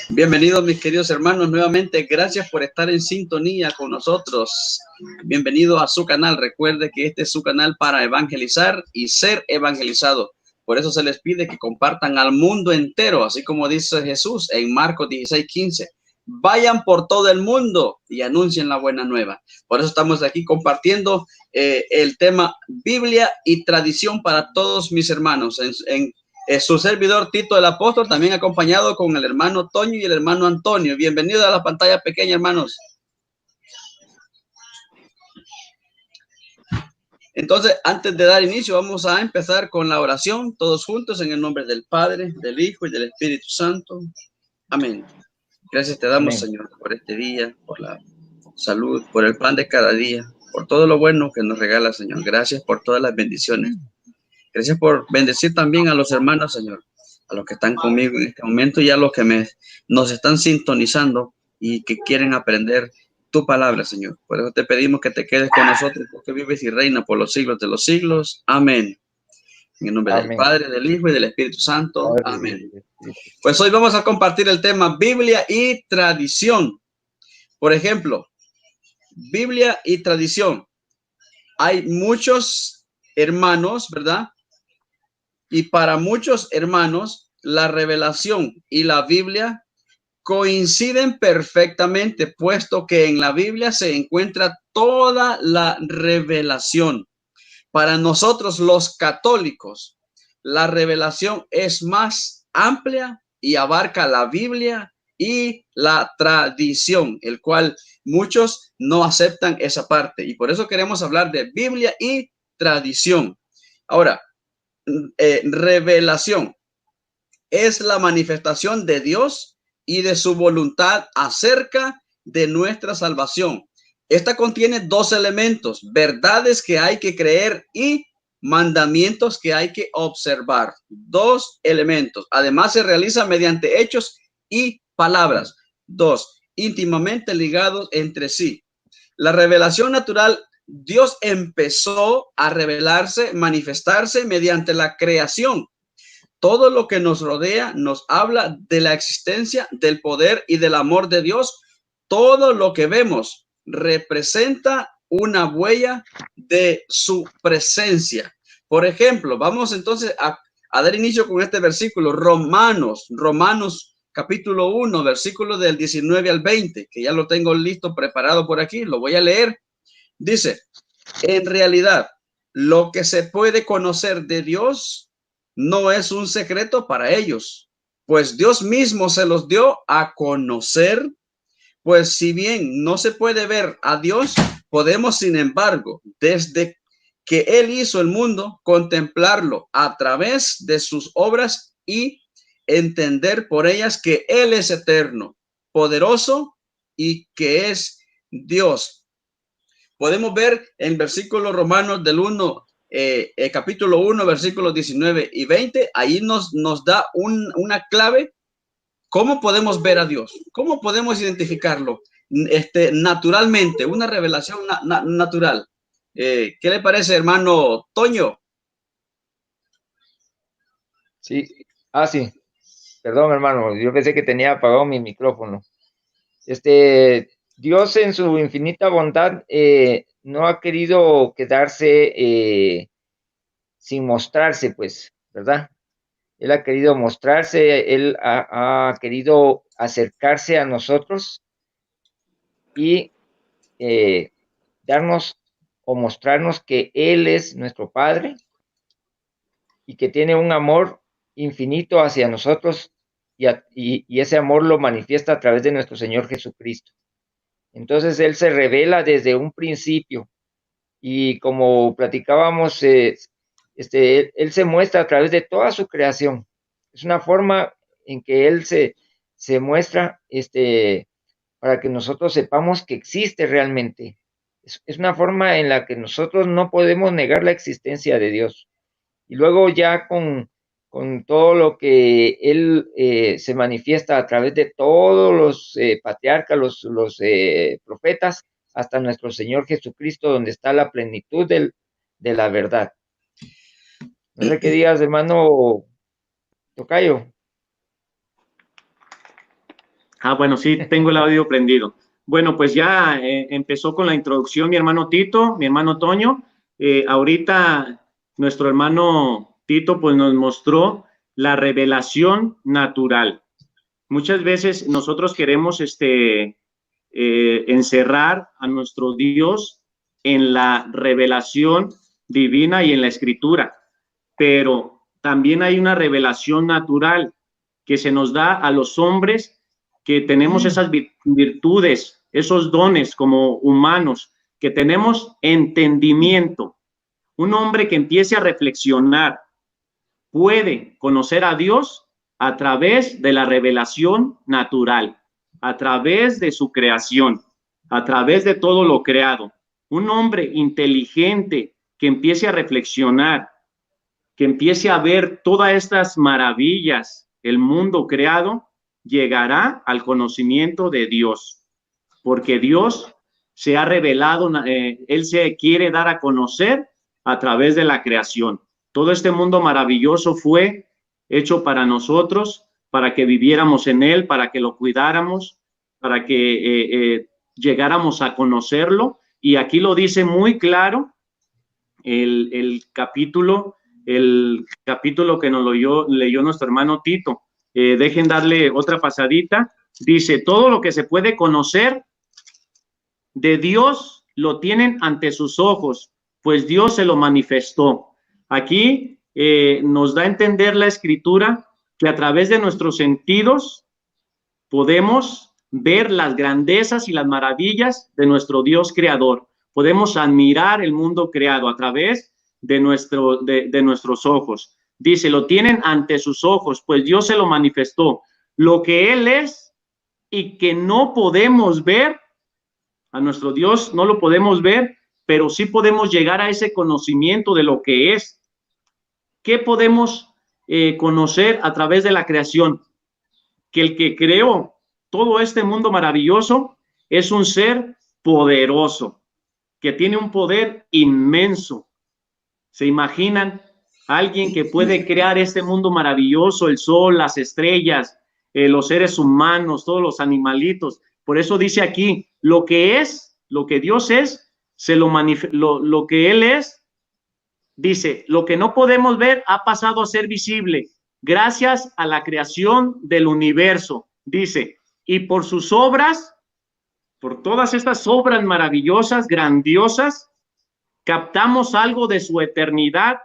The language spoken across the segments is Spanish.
Bienvenidos mis queridos hermanos, nuevamente gracias por estar en sintonía con nosotros. Bienvenido a su canal. Recuerde que este es su canal para evangelizar y ser evangelizado. Por eso se les pide que compartan al mundo entero, así como dice Jesús en Marcos 16:15. Vayan por todo el mundo y anuncien la buena nueva. Por eso estamos aquí compartiendo el tema Biblia y tradición para todos mis hermanos su servidor Tito el Apóstol, también acompañado con el hermano Toño y el hermano Antonio. Bienvenidos a la pantalla pequeña, hermanos. Entonces, antes de dar inicio, vamos a empezar con la oración, todos juntos, en el nombre del Padre, del Hijo y del Espíritu Santo. Amén. Gracias te damos, Amén, Señor, por este día, por la salud, por el pan de cada día, por todo lo bueno que nos regala, Señor. Gracias por todas las bendiciones. Gracias por bendecir también a los hermanos, Señor, a los que están conmigo en este momento y a los que nos están sintonizando y que quieren aprender tu palabra, Señor. Por eso te pedimos que te quedes con nosotros, porque vives y reinas por los siglos de los siglos. Amén. En el nombre del Padre, del Hijo y del Espíritu Santo. Amén. Pues hoy vamos a compartir el tema Biblia y tradición. Por ejemplo, Biblia y tradición. Hay muchos hermanos, ¿verdad? Y para muchos hermanos, la revelación y la Biblia coinciden perfectamente, puesto que en la Biblia se encuentra toda la revelación. Para nosotros los católicos, la revelación es más amplia y abarca la Biblia y la tradición, el cual muchos no aceptan esa parte. Y por eso queremos hablar de Biblia y tradición. Ahora, revelación es la manifestación de Dios y de su voluntad acerca de nuestra salvación. Esta contiene dos elementos: verdades que hay que creer y mandamientos que hay que observar. Dos elementos. Además, se realiza mediante hechos y palabras. Dos, íntimamente ligados entre sí. La revelación natural, Dios empezó a revelarse, manifestarse mediante la creación. Todo lo que nos rodea nos habla de la existencia, del poder y del amor de Dios. Todo lo que vemos representa una huella de su presencia. Por ejemplo, vamos entonces a dar inicio con este versículo, Romanos capítulo 1, versículo del 19 al 20, que ya lo tengo listo, preparado por aquí, lo voy a leer. Dice, en realidad, lo que se puede conocer de Dios no es un secreto para ellos, pues Dios mismo se los dio a conocer. Pues si bien no se puede ver a Dios, podemos, sin embargo, desde que Él hizo el mundo, contemplarlo a través de sus obras y entender por ellas que Él es eterno, poderoso y que es Dios. Podemos ver en versículos romanos del 1, capítulo 1, versículos 19 y 20, ahí nos da una clave. ¿Cómo podemos ver a Dios? ¿Cómo podemos identificarlo? Naturalmente, una revelación natural. ¿Qué le parece, hermano Toño? Sí, sí. Perdón, hermano, yo pensé que tenía apagado mi micrófono. Dios en su infinita bondad no ha querido quedarse sin mostrarse, pues, ¿verdad? Él ha querido mostrarse, Él ha querido acercarse a nosotros y darnos o mostrarnos que Él es nuestro Padre y que tiene un amor infinito hacia nosotros y ese amor lo manifiesta a través de nuestro Señor Jesucristo. Entonces Él se revela desde un principio y como platicábamos, Él se muestra a través de toda su creación. Es una forma en que Él se muestra para que nosotros sepamos que existe realmente. Es una forma en la que nosotros no podemos negar la existencia de Dios. Y luego ya con todo lo que Él se manifiesta a través de todos los patriarcas, los profetas, hasta nuestro Señor Jesucristo, donde está la plenitud de la verdad. No sé qué digas, hermano Tocayo. Bueno, sí, tengo el audio prendido. Bueno, pues ya empezó con la introducción mi hermano Tito, mi hermano Toño. Ahorita nuestro hermano Tito pues nos mostró la revelación natural. Muchas veces nosotros queremos encerrar a nuestro Dios en la revelación divina y en la escritura, pero también hay una revelación natural que se nos da a los hombres que tenemos esas virtudes, esos dones como humanos, que tenemos entendimiento. Un hombre que empiece a reflexionar puede conocer a Dios a través de la revelación natural, a través de su creación, a través de todo lo creado. Un hombre inteligente que empiece a reflexionar, que empiece a ver todas estas maravillas, el mundo creado, llegará al conocimiento de Dios, porque Dios se ha revelado, Él se quiere dar a conocer a través de la creación. Todo este mundo maravilloso fue hecho para nosotros, para que viviéramos en él, para que lo cuidáramos, para que llegáramos a conocerlo. Y aquí lo dice muy claro el capítulo que nos leyó nuestro hermano Tito. Dejen darle otra pasadita. Dice, todo lo que se puede conocer de Dios lo tienen ante sus ojos, pues Dios se lo manifestó. Aquí nos da a entender la escritura que a través de nuestros sentidos podemos ver las grandezas y las maravillas de nuestro Dios creador. Podemos admirar el mundo creado a través de nuestros ojos. Dice, lo tienen ante sus ojos, pues Dios se lo manifestó. Lo que Él es y que no podemos ver, a nuestro Dios no lo podemos ver, pero sí podemos llegar a ese conocimiento de lo que es. ¿Qué podemos conocer a través de la creación? Que el que creó todo este mundo maravilloso es un ser poderoso, que tiene un poder inmenso. ¿Se imaginan? Alguien que puede crear este mundo maravilloso, el sol, las estrellas, los seres humanos, todos los animalitos. Por eso dice aquí, lo que es, lo que Dios es, lo que Él es, dice, lo que no podemos ver ha pasado a ser visible gracias a la creación del universo. Dice, y por sus obras, por todas estas obras maravillosas, grandiosas, captamos algo de su eternidad,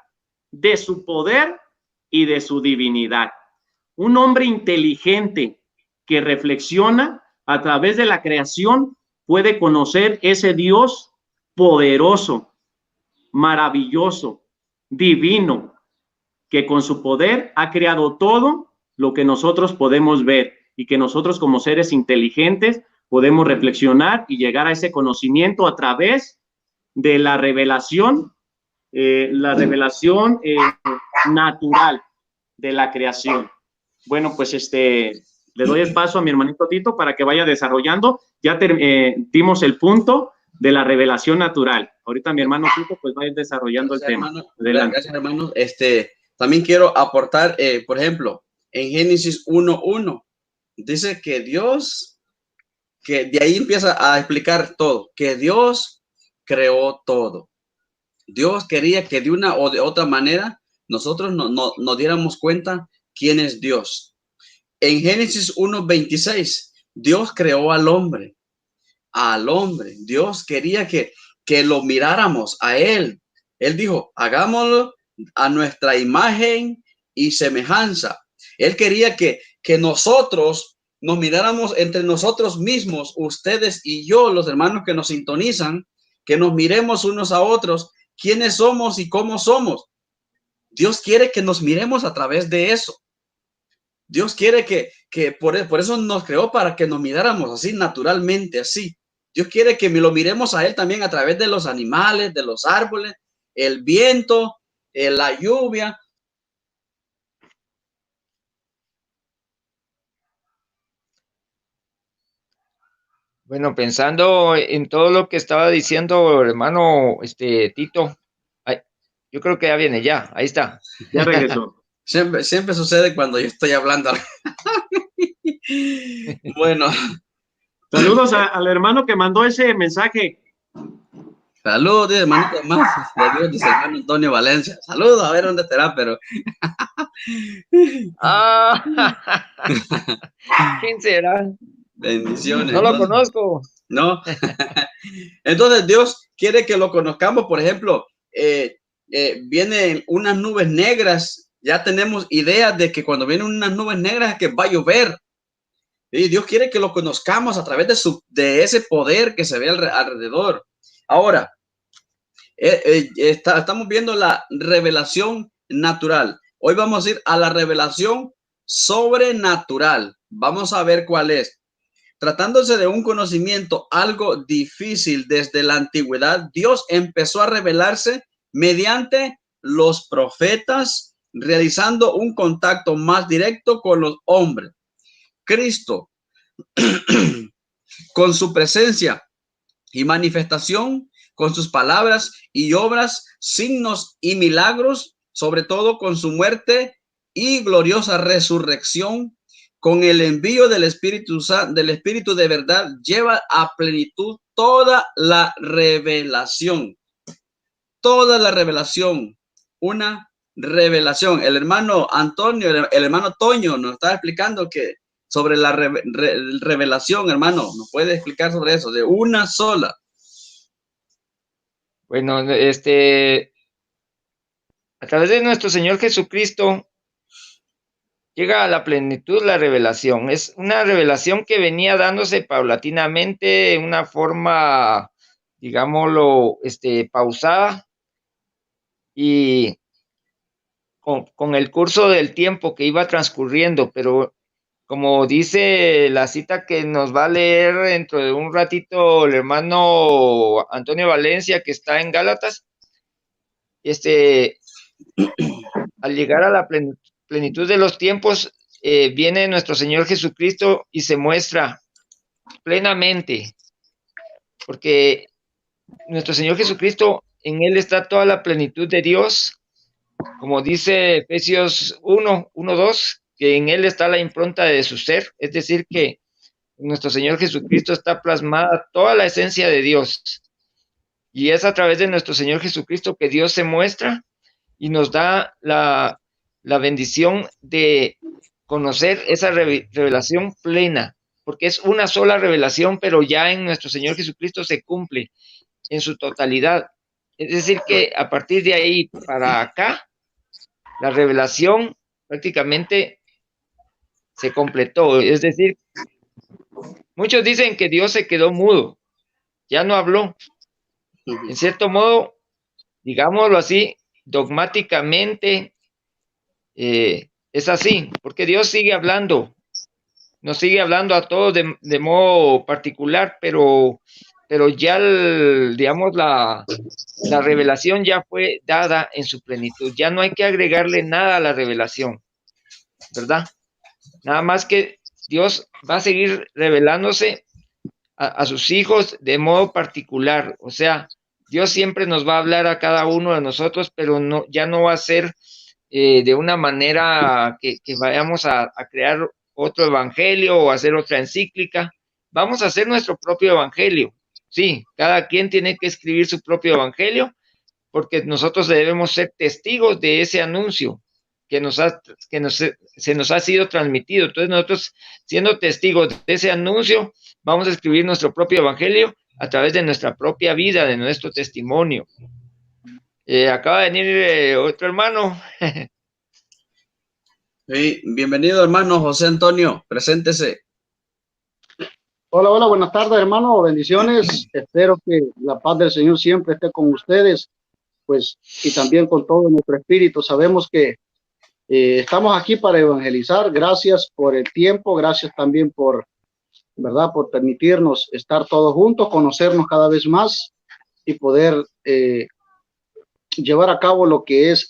de su poder y de su divinidad. Un hombre inteligente que reflexiona a través de la creación puede conocer ese Dios poderoso, maravilloso, divino, que con su poder ha creado todo lo que nosotros podemos ver y que nosotros como seres inteligentes podemos reflexionar y llegar a ese conocimiento a través de la revelación natural de la creación. Bueno, pues le doy el paso a mi hermanito Tito para que vaya desarrollando. Ya dimos el punto de la revelación natural. Ahorita mi hermano Tito pues va a ir desarrollando el tema. Adelante. Gracias, hermano. También quiero aportar, por ejemplo, en Génesis 1:1 dice que Dios, que de ahí empieza a explicar todo, que Dios creó todo. Dios quería que de una o de otra manera nosotros nos diéramos cuenta quién es Dios. En Génesis 1:26, Dios creó al hombre. Al hombre. Dios quería que lo miráramos a él. Él dijo, hagámoslo a nuestra imagen y semejanza. Él quería que nosotros nos miráramos entre nosotros mismos, ustedes y yo, los hermanos que nos sintonizan, que nos miremos unos a otros, quiénes somos y cómo somos. Dios quiere que nos miremos a través de eso. Dios quiere que por eso nos creó, para que nos miráramos así, naturalmente, así. Dios quiere que lo miremos a Él también a través de los animales, de los árboles, el viento, la lluvia. Bueno, pensando en todo lo que estaba diciendo hermano Tito, yo creo que ya viene, ahí está. Ya regresó. Siempre sucede cuando yo estoy hablando. Bueno, Saludos al hermano que mandó ese mensaje. saludos, dice hermanito más de Dios, dice hermano Antonio Valencia. Saludos, a ver dónde estará, pero Ah, ¿quién será? bendiciones. No lo Entonces, conozco. no. Entonces Dios quiere que lo conozcamos. Por ejemplo, vienen unas nubes negras. Ya tenemos ideas de que cuando vienen unas nubes negras es que va a llover. Y Dios quiere que lo conozcamos a través de ese poder que se ve alrededor. Ahora, estamos viendo la revelación natural. Hoy vamos a ir a la revelación sobrenatural. Vamos a ver cuál es. Tratándose de un conocimiento algo difícil desde la antigüedad, Dios empezó a revelarse mediante los profetas, realizando un contacto más directo con los hombres. Cristo, con su presencia y manifestación, con sus palabras y obras, signos y milagros, sobre todo con su muerte y gloriosa resurrección, con el envío del Espíritu de verdad, lleva a plenitud toda la revelación. Toda la revelación. Una revelación. El hermano Antonio, el hermano Toño nos está explicando que sobre la revelación, hermano, ¿nos puede explicar sobre eso? De una sola. Bueno, a través de nuestro Señor Jesucristo llega a la plenitud la revelación. Es una revelación que venía dándose paulatinamente, en una forma, digámoslo, pausada, y con el curso del tiempo que iba transcurriendo, pero como dice la cita que nos va a leer dentro de un ratito el hermano Antonio Valencia, que está en Gálatas, al llegar a la plenitud de los tiempos, viene nuestro Señor Jesucristo y se muestra plenamente, porque nuestro Señor Jesucristo, en Él está toda la plenitud de Dios, como dice Efesios 1:2, que en Él está la impronta de su ser, es decir, que en nuestro Señor Jesucristo está plasmada toda la esencia de Dios, y es a través de nuestro Señor Jesucristo que Dios se muestra y nos da la bendición de conocer esa revelación plena, porque es una sola revelación, pero ya en nuestro Señor Jesucristo se cumple en su totalidad. Es decir, que a partir de ahí para acá, la revelación prácticamente se completó. Es decir, muchos dicen que Dios se quedó mudo, ya no habló. En cierto modo, digámoslo así, dogmáticamente, es así, porque Dios sigue hablando, nos sigue hablando a todos de modo particular, pero ya, digamos, la revelación ya fue dada en su plenitud, ya no hay que agregarle nada a la revelación, ¿verdad? Nada más que Dios va a seguir revelándose a sus hijos de modo particular, o sea, Dios siempre nos va a hablar a cada uno de nosotros, pero no, ya no va a ser de una manera que vayamos a crear otro evangelio o hacer otra encíclica. Vamos a hacer nuestro propio evangelio. Sí, cada quien tiene que escribir su propio evangelio, porque nosotros debemos ser testigos de ese anuncio que se nos ha sido transmitido. Entonces nosotros, siendo testigos de ese anuncio, vamos a escribir nuestro propio evangelio a través de nuestra propia vida, de nuestro testimonio. Acaba de venir otro hermano. Sí, bienvenido, hermano José Antonio, preséntese. Hola, hola, buenas tardes, hermano, bendiciones. Espero que la paz del Señor siempre esté con ustedes, pues, y también con todo nuestro espíritu. Sabemos que estamos aquí para evangelizar. Gracias por el tiempo, gracias también por, ¿verdad?, por permitirnos estar todos juntos, conocernos cada vez más y poder llevar a cabo lo que es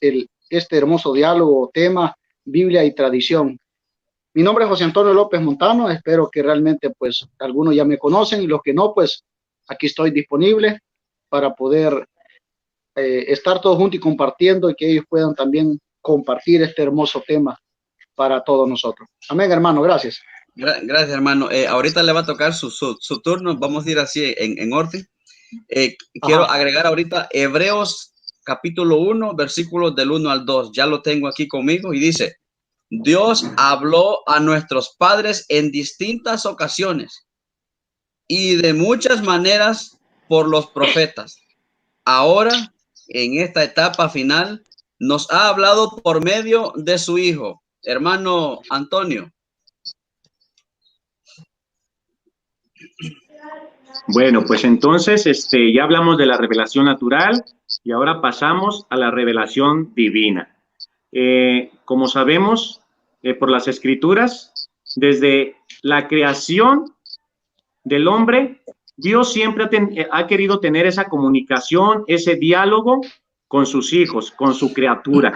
este hermoso diálogo, tema, Biblia y tradición. Mi nombre es José Antonio López Montano. Espero que realmente, pues, algunos ya me conocen y los que no, pues, aquí estoy disponible para poder estar todos juntos y compartiendo, y que ellos puedan también compartir este hermoso tema para todos nosotros. Amén, hermano. Gracias. Gracias, hermano. Ahorita le va a tocar su turno. Vamos a ir así en orden. Quiero agregar ahorita Hebreos capítulo 1, versículos del 1 al 2. Ya lo tengo aquí conmigo y dice: Dios habló a nuestros padres en distintas ocasiones y de muchas maneras por los profetas. Ahora, en esta etapa final, nos ha hablado por medio de su Hijo. Hermano Antonio. Bueno, pues entonces ya hablamos de la revelación natural y ahora pasamos a la revelación divina. Como sabemos por las Escrituras, desde la creación del hombre, Dios siempre ha querido tener esa comunicación, ese diálogo con sus hijos, con su criatura.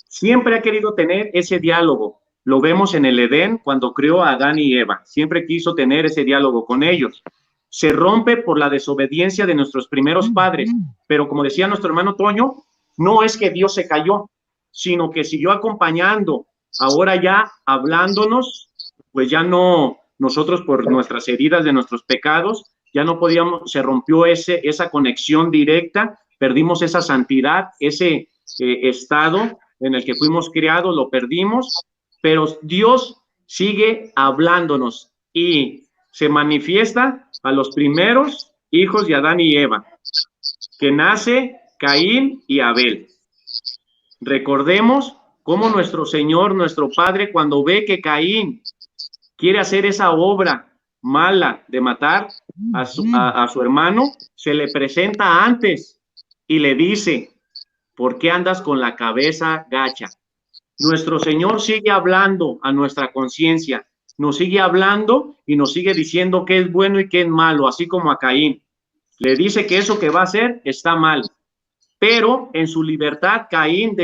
Siempre ha querido tener ese diálogo. Lo vemos en el Edén cuando creó a Adán y Eva. Siempre quiso tener ese diálogo con ellos. Se rompe por la desobediencia de nuestros primeros padres. Pero como decía nuestro hermano Toño, no es que Dios se cayó, sino que siguió acompañando. Ahora ya hablándonos, pues ya no, nosotros por nuestras heridas de nuestros pecados, ya no podíamos, se rompió esa conexión directa, perdimos esa santidad, ese estado en el que fuimos criados, lo perdimos, pero Dios sigue hablándonos y se manifiesta a los primeros hijos de Adán y Eva, que nace Caín y Abel. Recordemos cómo nuestro Señor, nuestro Padre, cuando ve que Caín quiere hacer esa obra mala de matar a su hermano, se le presenta antes y le dice: ¿por qué andas con la cabeza gacha? Nuestro Señor sigue hablando a nuestra conciencia, nos sigue hablando y nos sigue diciendo qué es bueno y qué es malo, así como a Caín. Le dice que eso que va a hacer está mal, pero en su libertad Caín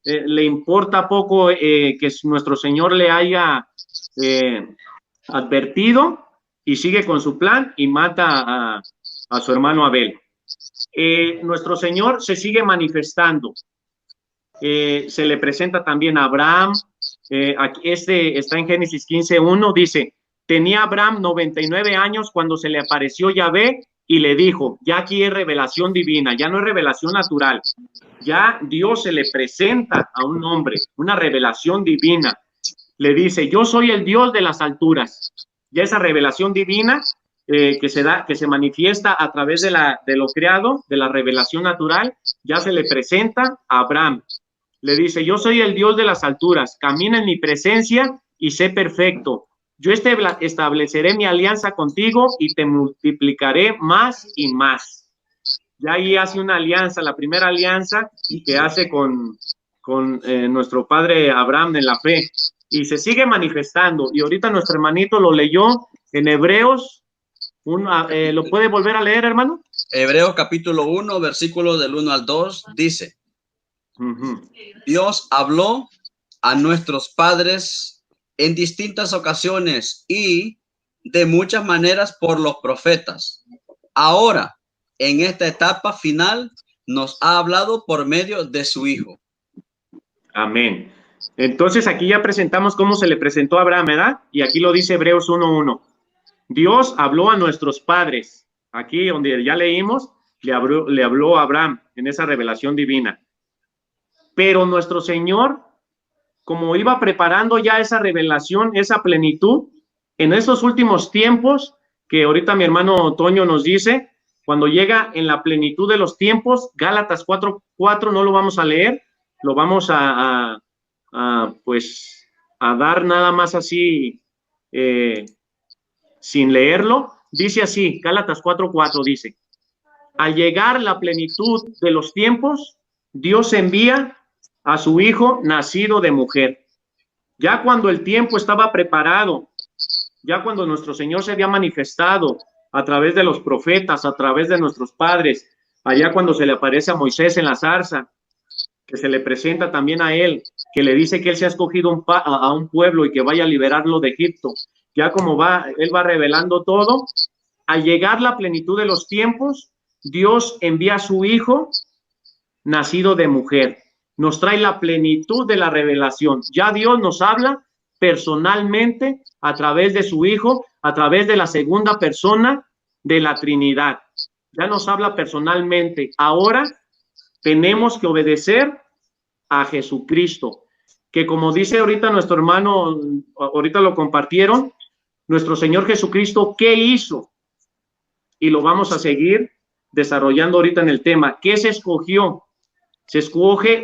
le importa poco que nuestro Señor le haya advertido y sigue con su plan y mata a su hermano Abel. Nuestro Señor se sigue manifestando. Se le presenta también a Abraham. Aquí está en Génesis 15:1, dice: tenía Abraham 99 años cuando se le apareció Yahvé y le dijo. Ya aquí es revelación divina, ya no es revelación natural, ya Dios se le presenta a un hombre, una revelación divina. Le dice: yo soy el Dios de las alturas. Ya esa revelación divina que se manifiesta a través de lo creado, de la revelación natural, ya se le presenta a Abraham. Le dice: yo soy el Dios de las alturas, camina en mi presencia y sé perfecto. Yo estableceré mi alianza contigo y te multiplicaré más y más. Ya ahí hace una alianza, la primera alianza que hace con nuestro padre Abraham en la fe. Y se sigue manifestando. Y ahorita nuestro hermanito lo leyó en Hebreos. ¿Lo puede volver a leer, hermano? Hebreos capítulo 1, versículos del 1 al 2, dice: Dios habló a nuestros padres en distintas ocasiones y de muchas maneras por los profetas. Ahora, en esta etapa final, nos ha hablado por medio de su Hijo. Amén. Entonces aquí ya presentamos cómo se le presentó a Abraham, ¿verdad? Y aquí lo dice Hebreos 1:1. Dios habló a nuestros padres. Aquí donde ya leímos, le habló a Abraham en esa revelación divina. Pero nuestro Señor, como iba preparando ya esa revelación, esa plenitud, en esos últimos tiempos, que ahorita mi hermano Toño nos dice, cuando llega en la plenitud de los tiempos, Gálatas 4:4, no lo vamos a leer, lo vamos a dar nada más así, sin leerlo. Dice así, Gálatas 4:4 dice: al llegar la plenitud de los tiempos, Dios envía a su Hijo nacido de mujer. Ya cuando el tiempo estaba preparado, ya cuando nuestro Señor se había manifestado a través de los profetas, a través de nuestros padres, allá cuando se le aparece a Moisés en la zarza, que se le presenta también a él, que le dice que él se ha escogido a un pueblo y que vaya a liberarlo de Egipto. Ya como él va revelando todo. Al llegar la plenitud de los tiempos, Dios envía a su Hijo nacido de mujer. Nos trae la plenitud de la revelación. Ya Dios nos habla personalmente a través de su Hijo, a través de la segunda persona de la Trinidad. Ya nos habla personalmente. Ahora tenemos que obedecer a Jesucristo, que como dice ahorita nuestro hermano, ahorita lo compartieron, nuestro Señor Jesucristo, ¿qué hizo? Y lo vamos a seguir desarrollando ahorita en el tema. ¿Qué se escogió? Se escoge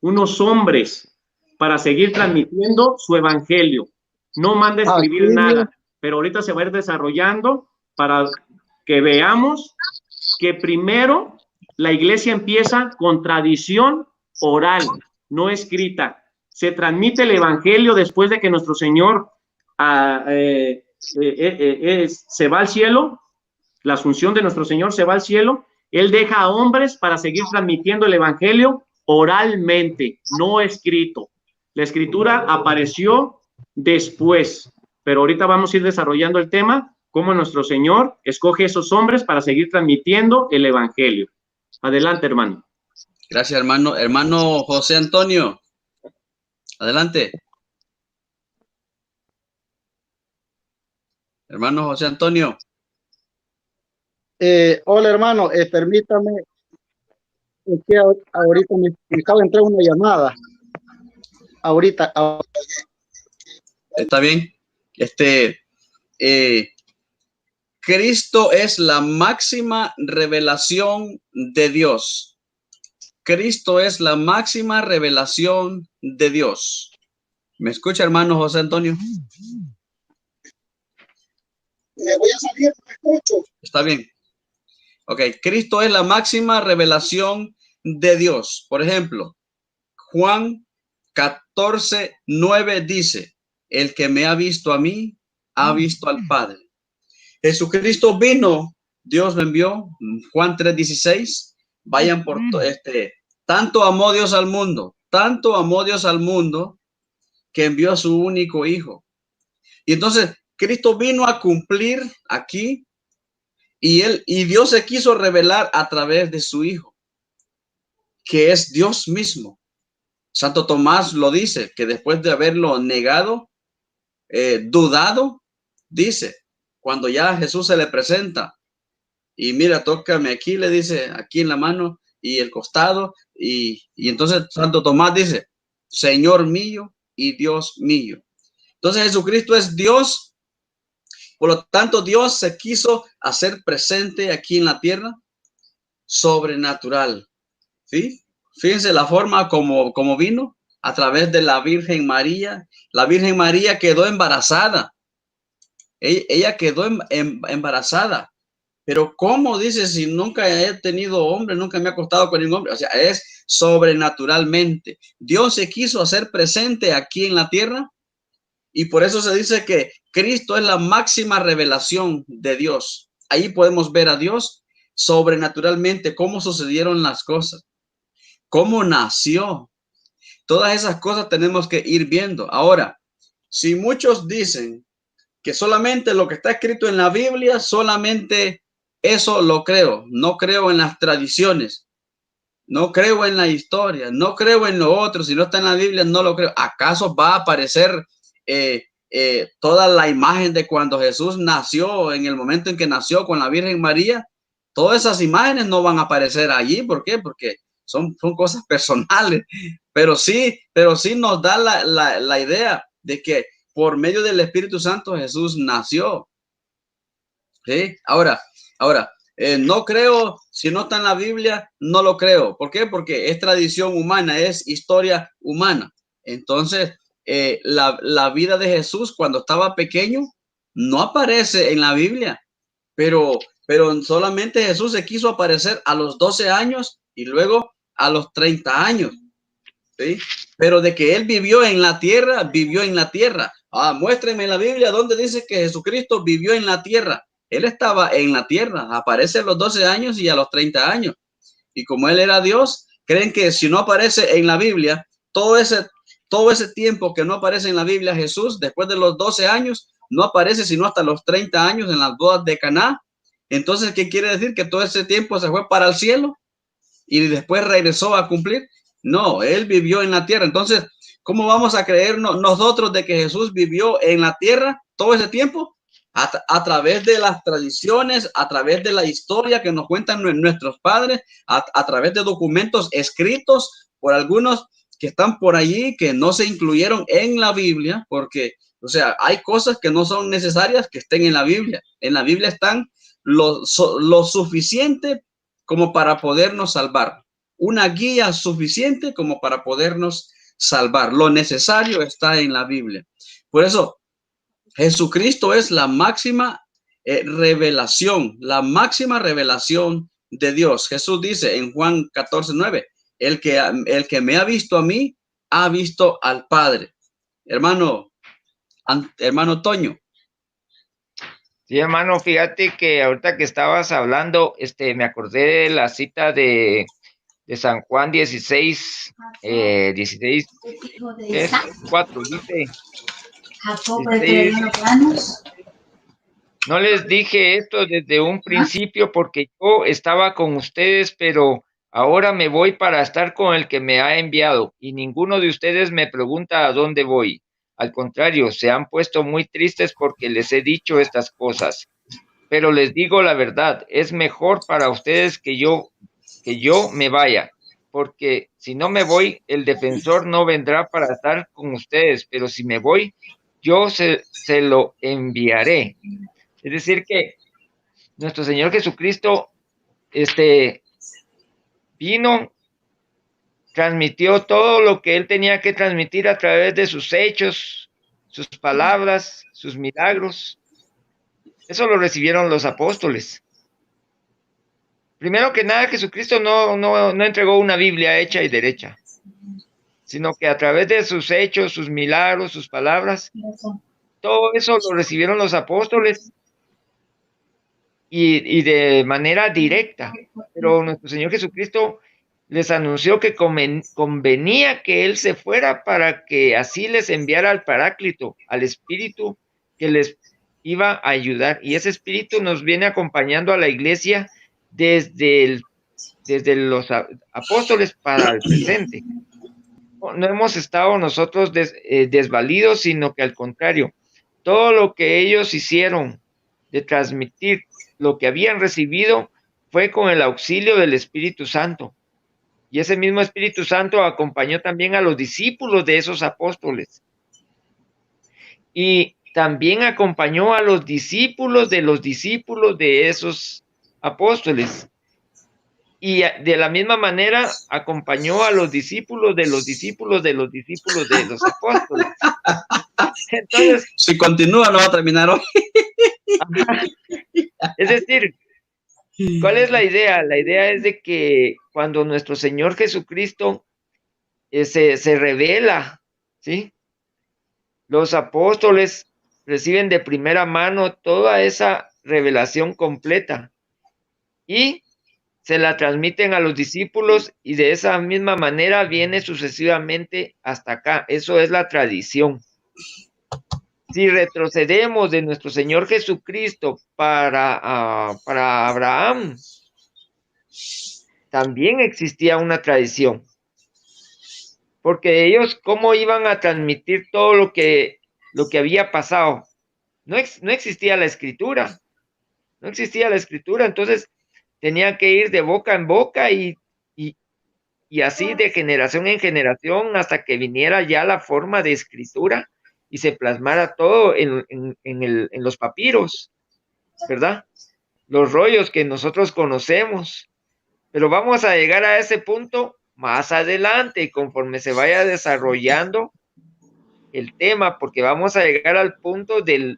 unos hombres para seguir transmitiendo su evangelio. No manda escribir nada, pero ahorita se va a ir desarrollando para que veamos que primero la iglesia empieza con tradición oral, no escrita. Se transmite el evangelio después de que nuestro Señor se va al cielo. La asunción de nuestro Señor se va al cielo. Él deja a hombres para seguir transmitiendo el evangelio oralmente, no escrito. La escritura apareció después, pero ahorita vamos a ir desarrollando el tema, cómo nuestro Señor escoge esos hombres para seguir transmitiendo el evangelio. Adelante, hermano. Gracias, hermano. Hermano José Antonio, adelante. Hermano José Antonio. Hola, hermano. Permítame, es que ahorita me acaba de entrar una llamada. Ahorita. Está bien. Cristo es la máxima revelación de Dios. Cristo es la máxima revelación de Dios. ¿Me escucha, hermano José Antonio? Me voy a salir, me escucho. Está bien. Ok, Cristo es la máxima revelación de Dios. Por ejemplo, Juan 14:9 dice, el que me ha visto a mí, ha visto al Padre. Jesucristo vino, Dios lo envió. Juan 3:16, vayan por tanto amó Dios al mundo, tanto amó Dios al mundo, que envió a su único hijo. Y entonces Cristo vino a cumplir aquí, y Dios se quiso revelar a través de su hijo, que es Dios mismo. Santo Tomás lo dice, que después de haberlo negado, dudado, dice, cuando ya Jesús se le presenta, y mira, tócame aquí, le dice, aquí en la mano y el costado, y entonces Santo Tomás dice, Señor mío y Dios mío. Entonces Jesucristo es Dios. Por lo tanto, Dios se quiso hacer presente aquí en la tierra, sobrenatural. ¿Sí? Fíjense la forma como vino, a través de la Virgen María. La Virgen María quedó embarazada. Ella quedó embarazada. Pero ¿cómo dice si nunca he tenido hombre, nunca me he acostado con ningún hombre? O sea, es sobrenaturalmente. Dios se quiso hacer presente aquí en la tierra. Y por eso se dice que Cristo es la máxima revelación de Dios. Ahí podemos ver a Dios sobrenaturalmente, cómo sucedieron las cosas, cómo nació. Todas esas cosas tenemos que ir viendo. Ahora, si muchos dicen que solamente lo que está escrito en la Biblia, solamente eso lo creo. No creo en las tradiciones, no creo en la historia, no creo en lo otro. Si no está en la Biblia, no lo creo. ¿Acaso va a aparecer toda la imagen de cuando Jesús nació, en el momento en que nació con la Virgen María? Todas esas imágenes no van a aparecer allí. ¿Por qué? Porque son cosas personales, pero sí nos da la idea de que por medio del Espíritu Santo Jesús nació. ¿Sí? Ahora, no creo, si no está en la Biblia, no lo creo. ¿Por qué? Porque es tradición humana, es historia humana. Entonces, la vida de Jesús cuando estaba pequeño no aparece en la Biblia, pero solamente Jesús se quiso aparecer a los 12 años y luego a los 30 años. ¿Sí? Pero de que él vivió en la tierra, vivió en la tierra. Muéstrenme en la Biblia donde dice que Jesucristo vivió en la tierra. Él estaba en la tierra, aparece a los 12 años y a los 30 años. Y como él era Dios, creen que si no aparece en la Biblia, todo ese tiempo que no aparece en la Biblia, Jesús, después de los 12 años, no aparece sino hasta los 30 años en las bodas de Caná. Entonces, ¿qué quiere decir? ¿Que todo ese tiempo se fue para el cielo y después regresó a cumplir? No, él vivió en la tierra. Entonces, ¿Cómo vamos a creer nosotros de que Jesús vivió en la tierra todo ese tiempo? A través de las tradiciones, a través de la historia que nos cuentan nuestros padres, a través de documentos escritos por algunos que están por allí, que no se incluyeron en la Biblia, porque, o sea, hay cosas que no son necesarias que estén en la Biblia. En la Biblia están lo suficiente como para podernos salvar. Una guía suficiente como para podernos salvar. Lo necesario está en la Biblia. Por eso, Jesucristo es la máxima revelación de Dios. Jesús dice en Juan 14:9, el que me ha visto a mí, ha visto al Padre. Hermano Toño. Sí, hermano, fíjate que ahorita que estabas hablando, me acordé de la cita de San Juan 16, 16, 4, dice, no les dije esto desde un principio porque yo estaba con ustedes, pero ahora me voy para estar con el que me ha enviado, y ninguno de ustedes me pregunta a dónde voy. Al contrario, se han puesto muy tristes porque les he dicho estas cosas. Pero les digo la verdad, es mejor para ustedes que yo me vaya, porque si no me voy, el defensor no vendrá para estar con ustedes, pero si me voy, yo se lo enviaré. Es decir que nuestro Señor Jesucristo, vino, transmitió todo lo que Él tenía que transmitir a través de sus hechos, sus palabras, sus milagros. Eso lo recibieron los apóstoles. Primero que nada, Jesucristo no entregó una Biblia hecha y derecha, sino que a través de sus hechos, sus milagros, sus palabras, todo eso lo recibieron los apóstoles y de manera directa. Pero nuestro Señor Jesucristo les anunció que convenía que Él se fuera para que así les enviara al Paráclito, al Espíritu que les iba a ayudar. Y ese Espíritu nos viene acompañando a la iglesia desde los apóstoles para el presente. No hemos estado nosotros desvalidos, sino que al contrario, todo lo que ellos hicieron de transmitir lo que habían recibido fue con el auxilio del Espíritu Santo. Y ese mismo Espíritu Santo acompañó también a los discípulos de esos apóstoles. Y también acompañó a los discípulos de esos apóstoles. Y de la misma manera acompañó a los discípulos de los discípulos de los discípulos de los apóstoles. Entonces, si continúa, no va a terminar hoy. Es decir, ¿cuál es la idea? La idea es de que cuando nuestro Señor Jesucristo se revela, ¿sí? Los apóstoles reciben de primera mano toda esa revelación completa y se la transmiten a los discípulos, y de esa misma manera viene sucesivamente hasta acá. Eso es la tradición. Si retrocedemos de nuestro Señor Jesucristo para Abraham, también existía una tradición. Porque ellos, ¿cómo iban a transmitir todo lo que había pasado? No existía la escritura. No existía la escritura, entonces tenía que ir de boca en boca y así de generación en generación hasta que viniera ya la forma de escritura y se plasmara todo en los papiros, ¿verdad? Los rollos que nosotros conocemos. Pero vamos a llegar a ese punto más adelante y conforme se vaya desarrollando el tema, porque vamos a llegar al punto de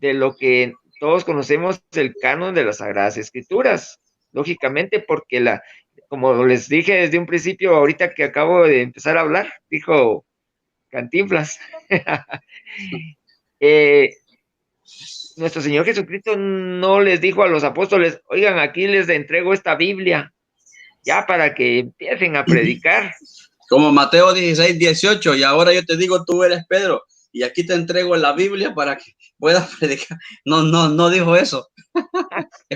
lo que todos conocemos, el canon de las Sagradas Escrituras. Lógicamente, porque como les dije desde un principio, ahorita que acabo de empezar a hablar, dijo Cantinflas, nuestro Señor Jesucristo no les dijo a los apóstoles, oigan, aquí les entrego esta Biblia, ya para que empiecen a predicar. Como Mateo 16:18, y ahora yo te digo, tú eres Pedro, y aquí te entrego la Biblia para que puedas predicar. No dijo eso.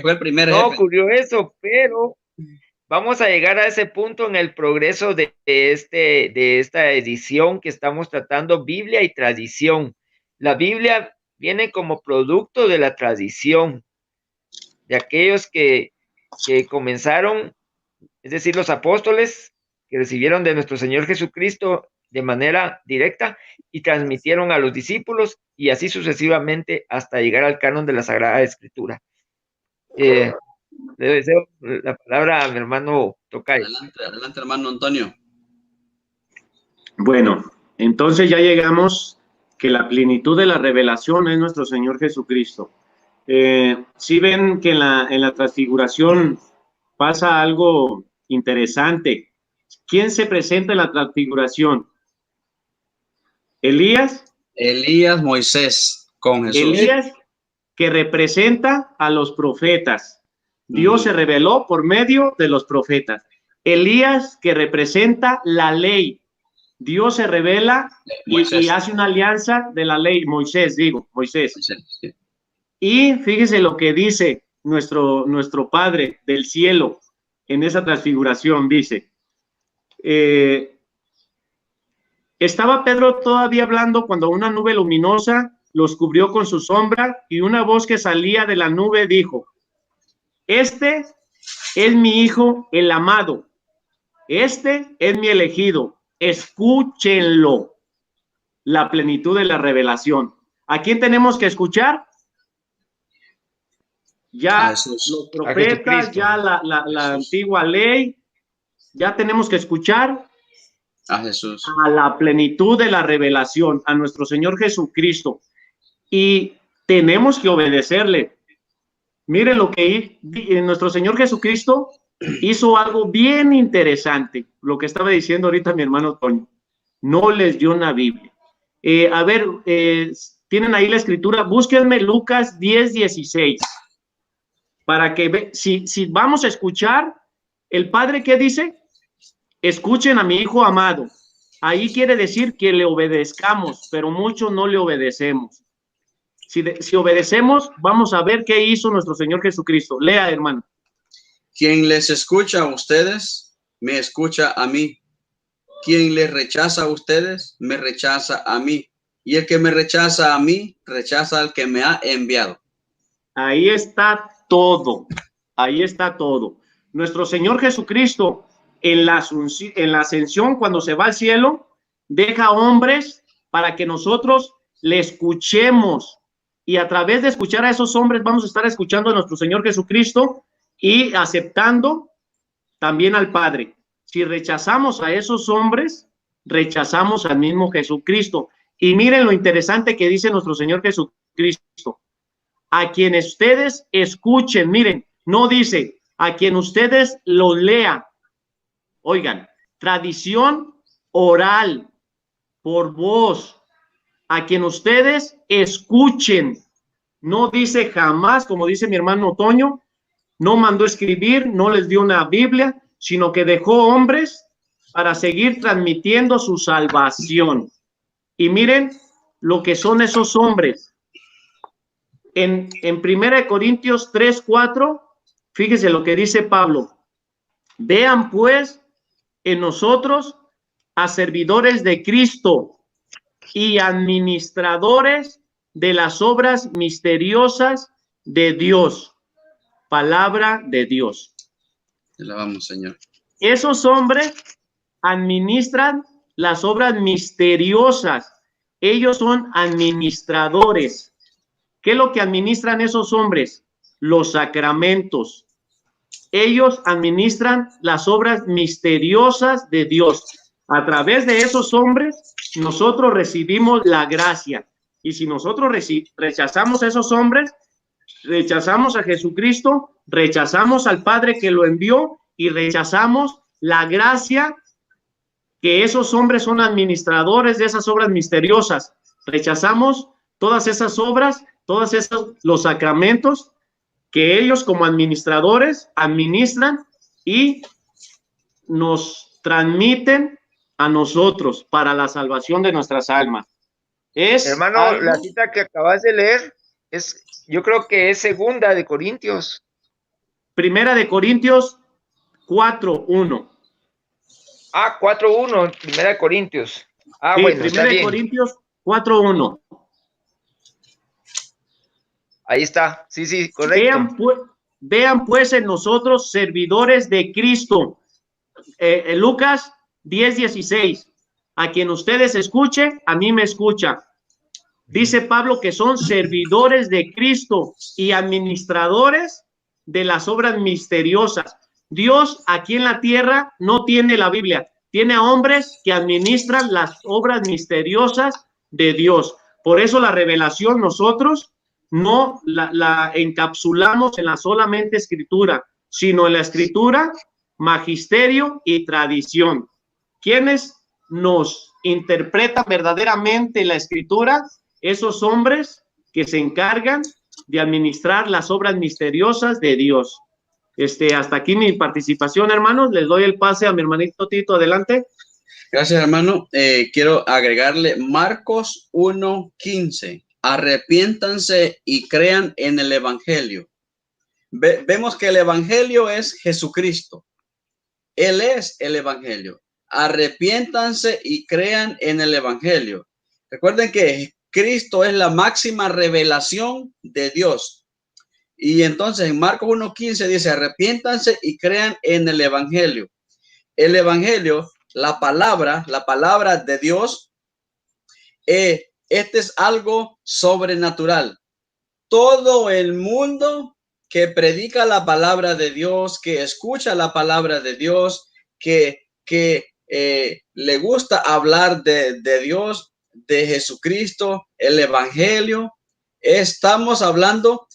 Fue el primer No jefe. ocurrió eso, pero vamos a llegar a ese punto en el progreso de esta edición que estamos tratando, Biblia y tradición. La Biblia viene como producto de la tradición, de aquellos que comenzaron, es decir, los apóstoles que recibieron de nuestro Señor Jesucristo de manera directa y transmitieron a los discípulos y así sucesivamente hasta llegar al canon de la Sagrada Escritura. Le deseo la palabra a mi hermano Tocayo. Adelante, adelante, hermano Antonio. Bueno, entonces ya llegamos que la plenitud de la revelación es nuestro Señor Jesucristo. Si ven que en la transfiguración pasa algo interesante. ¿Quién se presenta en la transfiguración? Elías. Elías, Moisés con Jesús. Elías, que representa a los profetas. Dios se reveló por medio de los profetas. Elías, que representa la ley. Dios se revela y hace una alianza de la ley. Moisés. Sí. Y fíjese lo que dice nuestro Padre del cielo en esa transfiguración. Dice, estaba Pedro todavía hablando cuando una nube luminosa los cubrió con su sombra y una voz que salía de la nube dijo, este es mi hijo el amado, este es mi elegido, escúchenlo. La plenitud de la revelación. ¿A quién tenemos que escuchar? Ya los profetas, ya la antigua ley, ya tenemos que escuchar a Jesús, a la plenitud de la revelación, a nuestro Señor Jesucristo, y tenemos que obedecerle. Miren lo que nuestro Señor Jesucristo hizo algo bien interesante, lo que estaba diciendo ahorita mi hermano Toño, no les dio una Biblia. Tienen ahí la escritura, búsquenme Lucas 10:16. Para que si vamos a escuchar, el Padre, ¿qué dice? Escuchen a mi Hijo amado. Ahí quiere decir que le obedezcamos, pero muchos no le obedecemos. Si obedecemos, vamos a ver qué hizo nuestro Señor Jesucristo. Lea, hermano. Quien les escucha a ustedes, me escucha a mí. Quien les rechaza a ustedes, me rechaza a mí. Y el que me rechaza a mí, rechaza al que me ha enviado. Ahí está todo. Ahí está todo. Nuestro Señor Jesucristo, en la ascensión, cuando se va al cielo, deja hombres para que nosotros le escuchemos. Y a través de escuchar a esos hombres, vamos a estar escuchando a nuestro Señor Jesucristo y aceptando también al Padre. Si rechazamos a esos hombres, rechazamos al mismo Jesucristo. Y miren lo interesante que dice nuestro Señor Jesucristo. A quienes ustedes escuchen, miren, no dice a quien ustedes lo lean. Oigan, tradición oral, por voz, a quien ustedes escuchen. No dice jamás, como dice mi hermano Toño, no mandó escribir, no les dio una Biblia, sino que dejó hombres para seguir transmitiendo su salvación. Y miren lo que son esos hombres. En 1 Corintios 3:4, fíjese lo que dice Pablo. Vean pues en nosotros a servidores de Cristo y administradores de las obras misteriosas de Dios. Palabra de Dios. Te alabamos, Señor. Esos hombres administran las obras misteriosas. Ellos son administradores. ¿Qué es lo que administran esos hombres? Los sacramentos. Ellos administran las obras misteriosas de Dios. A través de esos hombres, nosotros recibimos la gracia. Y si nosotros rechazamos a esos hombres, rechazamos a Jesucristo, rechazamos al Padre que lo envió y rechazamos la gracia que esos hombres son administradores de esas obras misteriosas. Rechazamos todas esas obras, todos esos los sacramentos que ellos como administradores administran y nos transmiten a nosotros para la salvación de nuestras almas. Hermano, la cita que acabas de leer yo creo que es 2 de Corintios. 1 de Corintios 4:1. 4:1, Primera de Corintios. Sí, Bueno, está Primera de bien. Corintios 4:1. Ahí está. Sí, correcto. Vean pues en nosotros servidores de Cristo. Lucas 10:16. A quien ustedes escuchen, a mí me escucha. Dice Pablo que son servidores de Cristo y administradores de las obras misteriosas. Dios aquí en la tierra no tiene la Biblia, tiene a hombres que administran las obras misteriosas de Dios. Por eso la revelación nosotros no la encapsulamos en la solamente escritura, sino en la escritura, magisterio y tradición. ¿Quiénes nos interpretan verdaderamente la escritura? Esos hombres que se encargan de administrar las obras misteriosas de Dios. Hasta aquí mi participación, hermanos. Les doy el pase a mi hermanito Tito. Adelante. Gracias, hermano. Quiero agregarle Marcos 1:15. Arrepiéntanse y crean en el evangelio. Vemos que el evangelio es Jesucristo. Él es el evangelio. Arrepiéntanse y crean en el evangelio. Recuerden que Cristo es la máxima revelación de Dios. Y entonces en Marcos 1:15 dice, arrepiéntanse y crean en el evangelio. El evangelio, la palabra de Dios, este es algo sobrenatural. Todo el mundo que predica la palabra de Dios, que escucha la palabra de Dios, que le gusta hablar de Dios, de Jesucristo, el evangelio, estamos hablando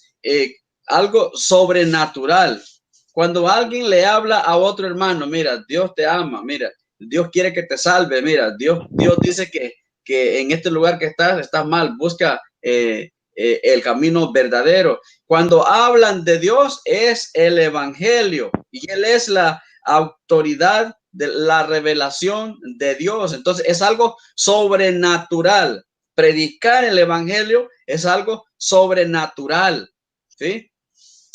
algo sobrenatural. Cuando alguien le habla a otro hermano, mira, Dios te ama, mira, Dios quiere que te salve, mira, Dios dice que en este lugar que estás mal, busca el camino verdadero. Cuando hablan de Dios es el evangelio y Él es la autoridad de la revelación de Dios. Entonces es algo sobrenatural. Predicar el evangelio es algo sobrenatural, ¿sí?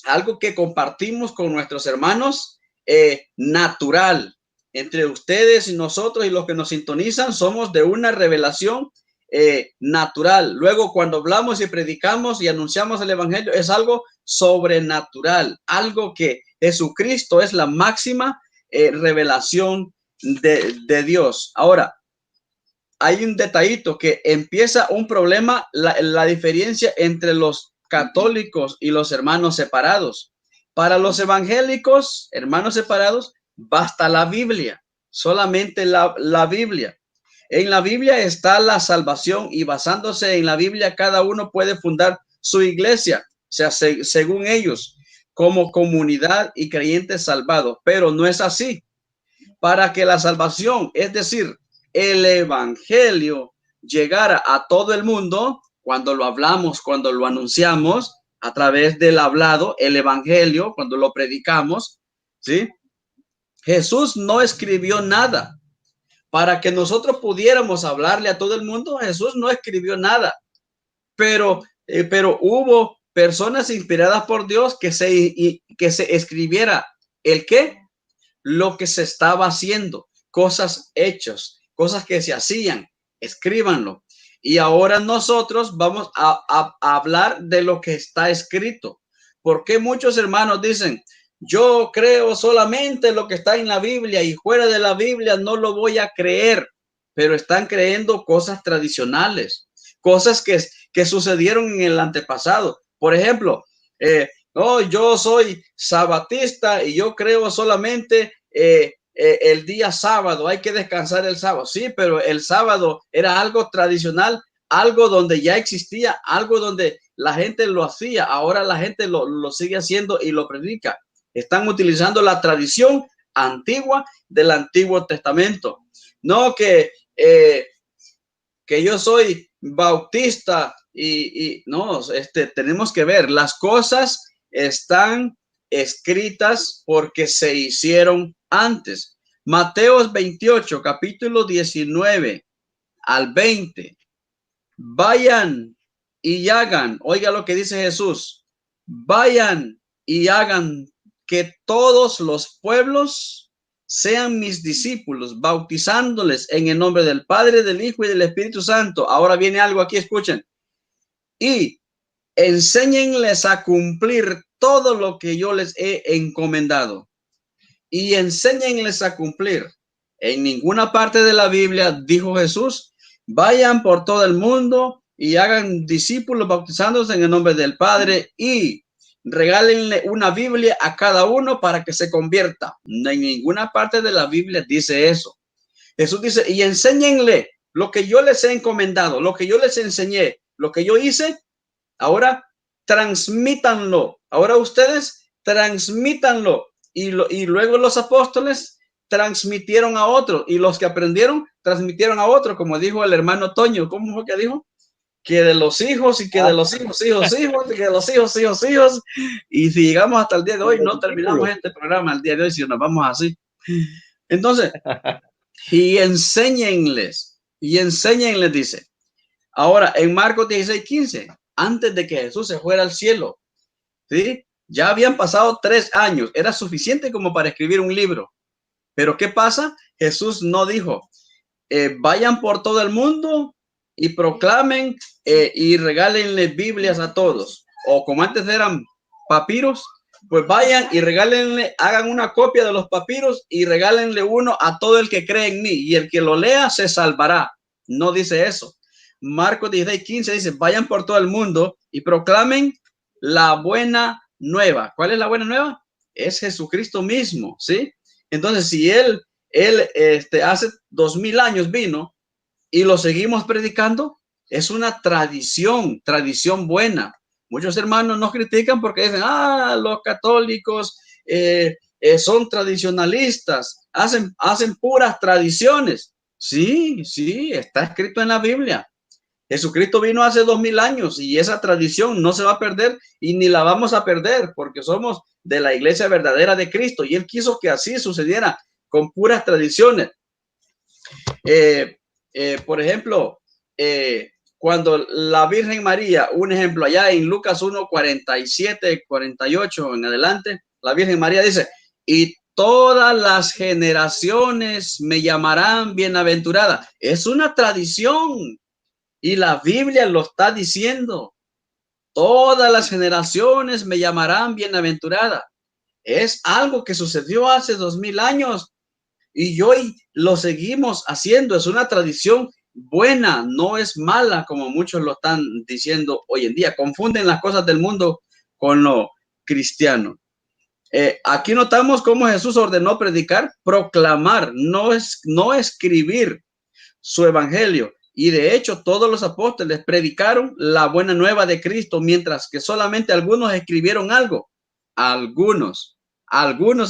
Algo que compartimos con nuestros hermanos, natural. Entre ustedes y nosotros y los que nos sintonizan somos de una revelación natural. Luego, cuando hablamos y predicamos y anunciamos el evangelio, es algo sobrenatural, algo que Jesucristo es la máxima revelación de Dios. Ahora, hay un detallito que empieza un problema, la diferencia entre los católicos y los hermanos separados. Para los evangélicos, hermanos separados, basta la Biblia, solamente la Biblia. En la Biblia está la salvación y basándose en la Biblia cada uno puede fundar su iglesia, o sea, según ellos, como comunidad y creyentes salvados, pero no es así. Para que la salvación, es decir, el evangelio llegara a todo el mundo, cuando lo hablamos, cuando lo anunciamos a través del hablado, el evangelio, cuando lo predicamos, ¿sí? Jesús no escribió nada. Para que nosotros pudiéramos hablarle a todo el mundo, Jesús no escribió nada, pero hubo personas inspiradas por Dios que se escribiera el qué, lo que se estaba haciendo, cosas hechas, cosas que se hacían, escríbanlo. Y ahora nosotros vamos a hablar de lo que está escrito. Porque muchos hermanos dicen, yo creo solamente lo que está en la Biblia y fuera de la Biblia no lo voy a creer, pero están creyendo cosas tradicionales, cosas que sucedieron en el antepasado. Por ejemplo, no, yo soy sabatista y yo creo solamente el día sábado, hay que descansar el sábado. Sí, pero el sábado era algo tradicional, algo donde ya existía, algo donde la gente lo hacía. Ahora la gente lo sigue haciendo y lo predica. Están utilizando la tradición antigua del Antiguo Testamento. No que yo soy bautista y no, tenemos que ver, las cosas están escritas porque se hicieron antes. Mateos 28, capítulo 19 al 20. Vayan y hagan, oiga lo que dice Jesús, vayan y hagan que todos los pueblos sean mis discípulos, bautizándoles en el nombre del Padre, del Hijo y del Espíritu Santo. Ahora viene algo aquí, escuchen. Y enséñenles a cumplir todo lo que yo les he encomendado. Y enséñenles a cumplir. En ninguna parte de la Biblia dijo Jesús, vayan por todo el mundo y hagan discípulos bautizándose en el nombre del Padre y regálenle una Biblia a cada uno para que se convierta. En ninguna parte de la Biblia dice eso. Jesús dice, y enséñenle lo que yo les he encomendado, lo que yo les enseñé, lo que yo hice. Ahora transmítanlo. Ahora ustedes transmítanlo. Y luego los apóstoles transmitieron a otros. Y los que aprendieron, transmitieron a otros. Como dijo el hermano Toño. ¿Cómo fue que dijo? Que de los hijos y que de los hijos, que de los hijos. Y si llegamos hasta el día de hoy, no terminamos este programa el día de hoy, si nos vamos así. Entonces, y enséñenles, dice. Ahora, en Marcos 16:15, antes de que Jesús se fuera al cielo, ¿sí? Ya habían pasado 3 años, era suficiente como para escribir un libro. Pero ¿qué pasa? Jesús no dijo, vayan por todo el mundo y proclamen y regálenle Biblias a todos. O como antes eran papiros, pues vayan y regálenle, hagan una copia de los papiros y regálenle uno a todo el que cree en mí. Y el que lo lea se salvará. No dice eso. Marcos 16:15 dice, vayan por todo el mundo y proclamen la buena nueva. ¿Cuál es la buena nueva? Es Jesucristo mismo, ¿sí? Entonces, si él hace 2000 años vino y lo seguimos predicando, es una tradición buena. Muchos hermanos nos critican porque dicen, los católicos son tradicionalistas, hacen puras tradiciones. Sí, está escrito en la Biblia. Jesucristo vino hace 2000 años y esa tradición no se va a perder y ni la vamos a perder porque somos de la iglesia verdadera de Cristo y él quiso que así sucediera con puras tradiciones. Por ejemplo, cuando la Virgen María, un ejemplo allá en Lucas 1:47, 48 en adelante, la Virgen María dice, y todas las generaciones me llamarán bienaventurada. Es una tradición. Y la Biblia lo está diciendo. Todas las generaciones me llamarán bienaventurada. Es algo que sucedió hace 2000 años y hoy lo seguimos haciendo. Es una tradición buena, no es mala como muchos lo están diciendo hoy en día. Confunden las cosas del mundo con lo cristiano. Aquí notamos cómo Jesús ordenó predicar, proclamar, no escribir su evangelio. Y de hecho, todos los apóstoles predicaron la buena nueva de Cristo, mientras que solamente algunos escribieron algo. Algunos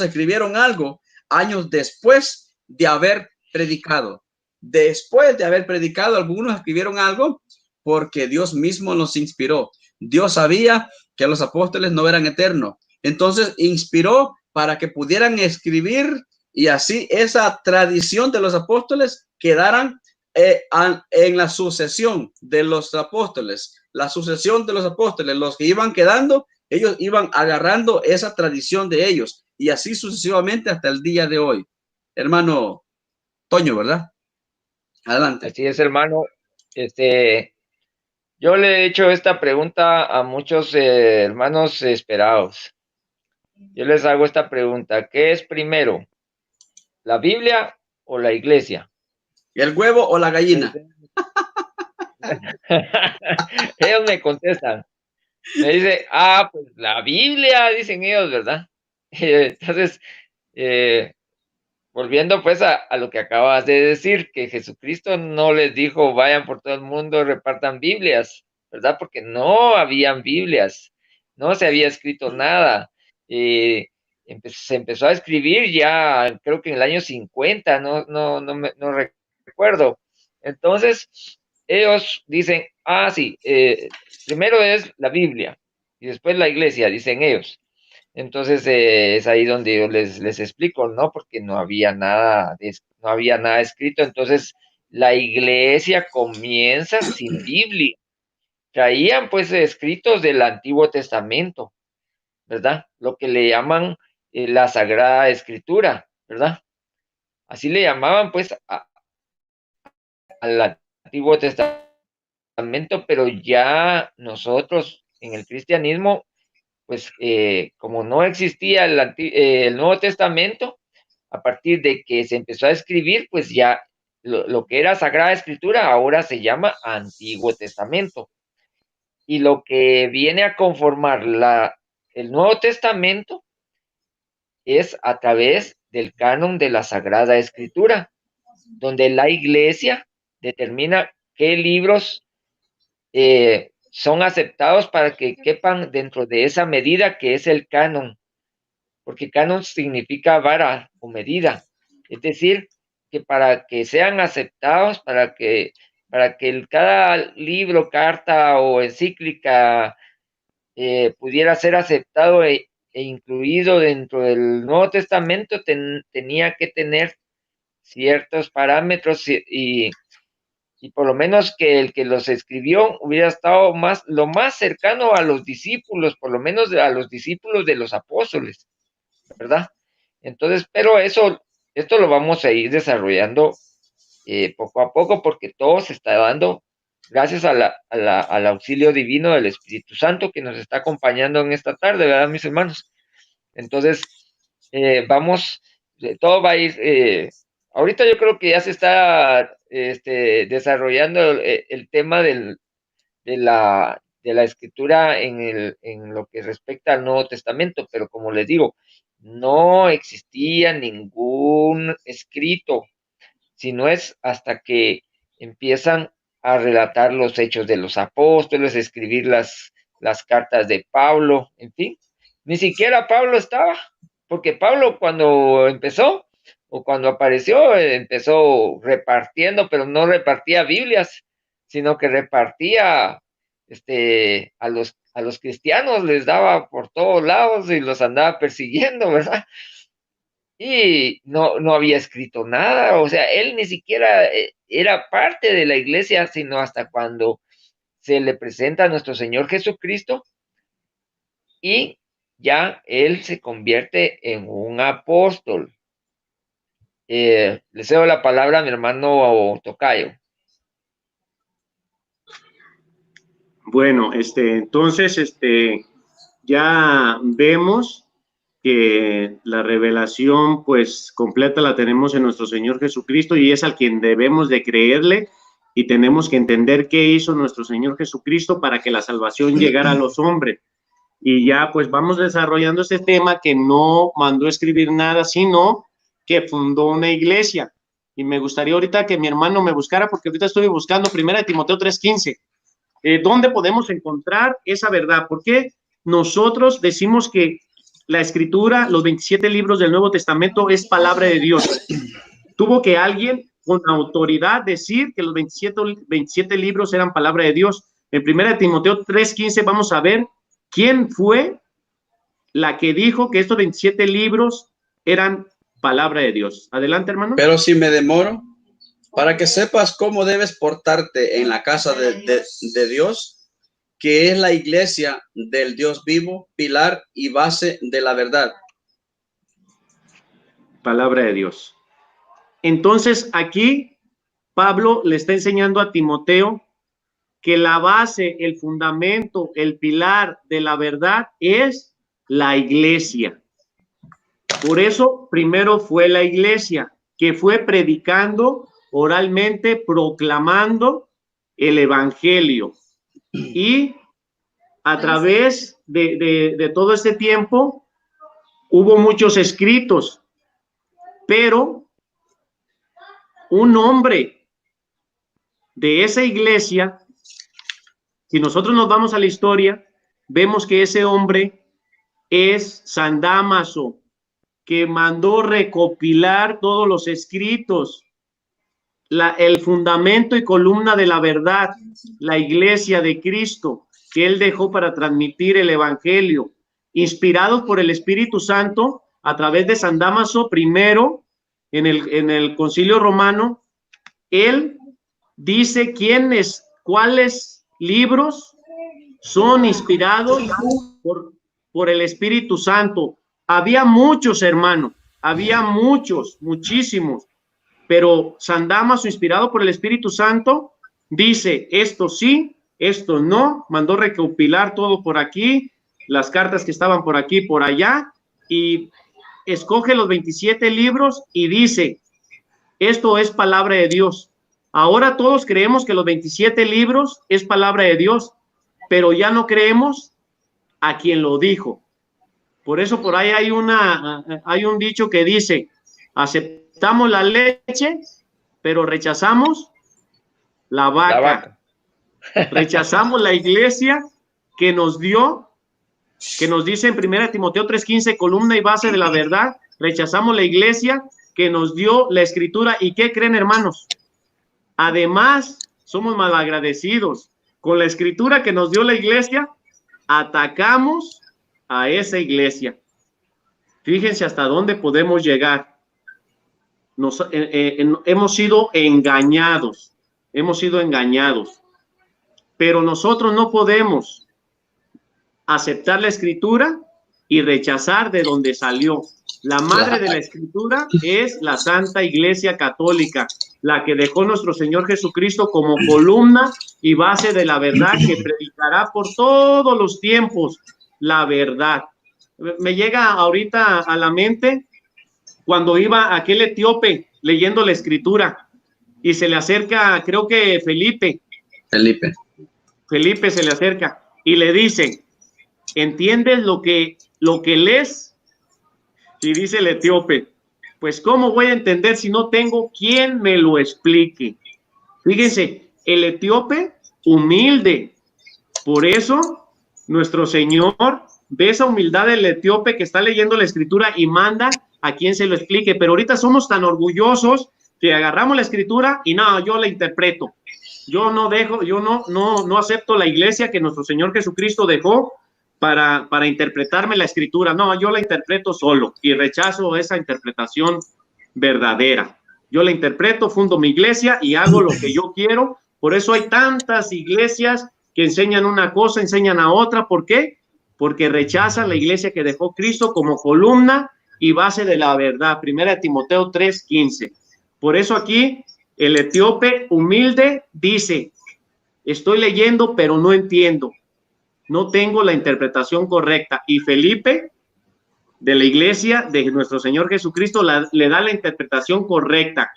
escribieron algo años después de haber predicado. Después de haber predicado, algunos escribieron algo porque Dios mismo los inspiró. Dios sabía que los apóstoles no eran eternos. Entonces inspiró para que pudieran escribir y así esa tradición de los apóstoles quedaran en la sucesión de los apóstoles, los que iban quedando, ellos iban agarrando esa tradición de ellos y así sucesivamente hasta el día de hoy. Hermano Toño, ¿verdad? Adelante. Así es, hermano. Yo le he hecho esta pregunta a muchos hermanos esperados. Yo les hago esta pregunta: ¿qué es primero, la Biblia o la iglesia? ¿El huevo o la gallina? Ellos me contestan, me dice, pues la Biblia, dicen ellos, ¿verdad? Entonces, volviendo pues a lo que acabas de decir, que Jesucristo no les dijo, vayan por todo el mundo, repartan Biblias, ¿verdad? Porque no habían Biblias, no se había escrito nada. Se empezó a escribir ya, creo que en el año 50, no recuerdo. Entonces, ellos dicen, sí, primero es la Biblia y después la iglesia, dicen ellos. Entonces es ahí donde yo les explico, ¿no? Porque no había nada escrito. Entonces la iglesia comienza sin Biblia. Traían pues escritos del Antiguo Testamento, ¿verdad? Lo que le llaman la Sagrada Escritura, ¿verdad? Así le llamaban pues al Antiguo Testamento, pero ya nosotros en el cristianismo, pues como no existía el Nuevo Testamento, a partir de que se empezó a escribir, pues ya lo que era Sagrada Escritura ahora se llama Antiguo Testamento. Y lo que viene a conformar el Nuevo Testamento es a través del canon de la Sagrada Escritura, donde la Iglesia determina qué libros son aceptados para que quepan dentro de esa medida que es el canon, porque canon significa vara o medida, es decir, que para que sean aceptados, para que cada libro, carta o encíclica pudiera ser aceptado e incluido dentro del Nuevo Testamento, tenía que tener ciertos parámetros y por lo menos que el que los escribió hubiera estado lo más cercano a los discípulos, por lo menos a los discípulos de los apóstoles, ¿verdad? Entonces, pero esto lo vamos a ir desarrollando poco a poco, porque todo se está dando gracias al auxilio divino del Espíritu Santo que nos está acompañando en esta tarde, ¿verdad, mis hermanos? Entonces, todo va a ir, ahorita yo creo que ya se está desarrollando el tema de la escritura en lo que respecta al Nuevo Testamento, pero como les digo, no existía ningún escrito, sino es hasta que empiezan a relatar los hechos de los apóstoles, escribir las cartas de Pablo, en fin. Ni siquiera Pablo estaba, porque Pablo cuando empezó o cuando apareció, empezó repartiendo, pero no repartía Biblias, sino que repartía a los cristianos, les daba por todos lados y los andaba persiguiendo, ¿verdad? Y no había escrito nada, o sea, él ni siquiera era parte de la iglesia, sino hasta cuando se le presenta a nuestro Señor Jesucristo y ya él se convierte en un apóstol. Le cedo la palabra a mi hermano Tocayo. Bueno, entonces, ya vemos que la revelación, pues, completa la tenemos en nuestro Señor Jesucristo y es al quien debemos de creerle y tenemos que entender qué hizo nuestro Señor Jesucristo para que la salvación llegara a los hombres. Y ya, pues, vamos desarrollando este tema que no mandó escribir nada, sino que fundó una iglesia. Y me gustaría ahorita que mi hermano me buscara, porque ahorita estoy buscando 1 Timoteo 3:15. ¿Dónde podemos encontrar esa verdad? Porque nosotros decimos que la escritura, los 27 libros del Nuevo Testamento es palabra de Dios. Tuvo que alguien con autoridad decir que los 27 libros eran palabra de Dios. En 1 Timoteo 3:15 vamos a ver quién fue la que dijo que estos 27 libros eran palabra de Dios. Adelante, hermano. Pero si me demoro, para que sepas cómo debes portarte en la casa de Dios, que es la iglesia del Dios vivo, pilar y base de la verdad. Palabra de Dios. Entonces, aquí Pablo le está enseñando a Timoteo que la base, el fundamento, el pilar de la verdad es la iglesia. Por eso, primero fue la iglesia, que fue predicando oralmente, proclamando el evangelio. Y a través de todo este tiempo hubo muchos escritos, pero un hombre de esa iglesia, si nosotros nos vamos a la historia, vemos que ese hombre es San Dámaso, que mandó recopilar todos los escritos, el fundamento y columna de la verdad, la iglesia de Cristo, que él dejó para transmitir el evangelio, inspirados por el Espíritu Santo a través de San Dámaso. Primero, en el Concilio Romano, él dice cuáles libros son inspirados por el Espíritu Santo, Había muchos, hermano, había muchos, muchísimos, pero San Damaso, inspirado por el Espíritu Santo, dice, esto sí, esto no, mandó recopilar todo por aquí, las cartas que estaban por aquí, por allá, y escoge los 27 libros y dice, esto es palabra de Dios. Ahora todos creemos que los 27 libros es palabra de Dios, pero ya no creemos a quien lo dijo. Por eso por ahí hay un dicho que dice, aceptamos la leche, pero rechazamos la vaca. La vaca. Rechazamos la iglesia que nos dio, que nos dice en 1 Timoteo 3:15, columna y base de la verdad. Rechazamos la iglesia que nos dio la escritura. ¿Y qué creen, hermanos? Además, somos malagradecidos. Con la escritura que nos dio la iglesia, atacamos a esa iglesia. Fíjense hasta dónde podemos llegar. Hemos sido engañados. Hemos sido engañados. Pero nosotros no podemos aceptar la escritura y rechazar de donde salió. La madre de la escritura es la Santa Iglesia Católica, la que dejó nuestro Señor Jesucristo como columna y base de la verdad, que predicará por todos los tiempos la verdad. Me llega ahorita a la mente cuando iba aquel etíope leyendo la escritura y se le acerca, creo que Felipe se le acerca y le dice, ¿entiendes lo que lees? Y dice el etíope, pues ¿cómo voy a entender si no tengo quien me lo explique? Fíjense, el etíope humilde. Por eso nuestro Señor ve esa humildad del etíope que está leyendo la escritura y manda a quien se lo explique. Pero ahorita somos tan orgullosos que agarramos la escritura y no, yo la interpreto. Yo no acepto la iglesia que nuestro Señor Jesucristo dejó para interpretarme la escritura. No, yo la interpreto solo y rechazo esa interpretación verdadera. Yo la interpreto, fundo mi iglesia y hago lo que yo quiero. Por eso hay tantas iglesias que enseñan una cosa, enseñan a otra. ¿Por qué? Porque rechazan la iglesia que dejó Cristo como columna y base de la verdad. 1 Timoteo 3:15. Por eso aquí el etíope humilde dice, estoy leyendo pero no entiendo. No tengo la interpretación correcta. Y Felipe, de la iglesia de nuestro Señor Jesucristo, le da la interpretación correcta.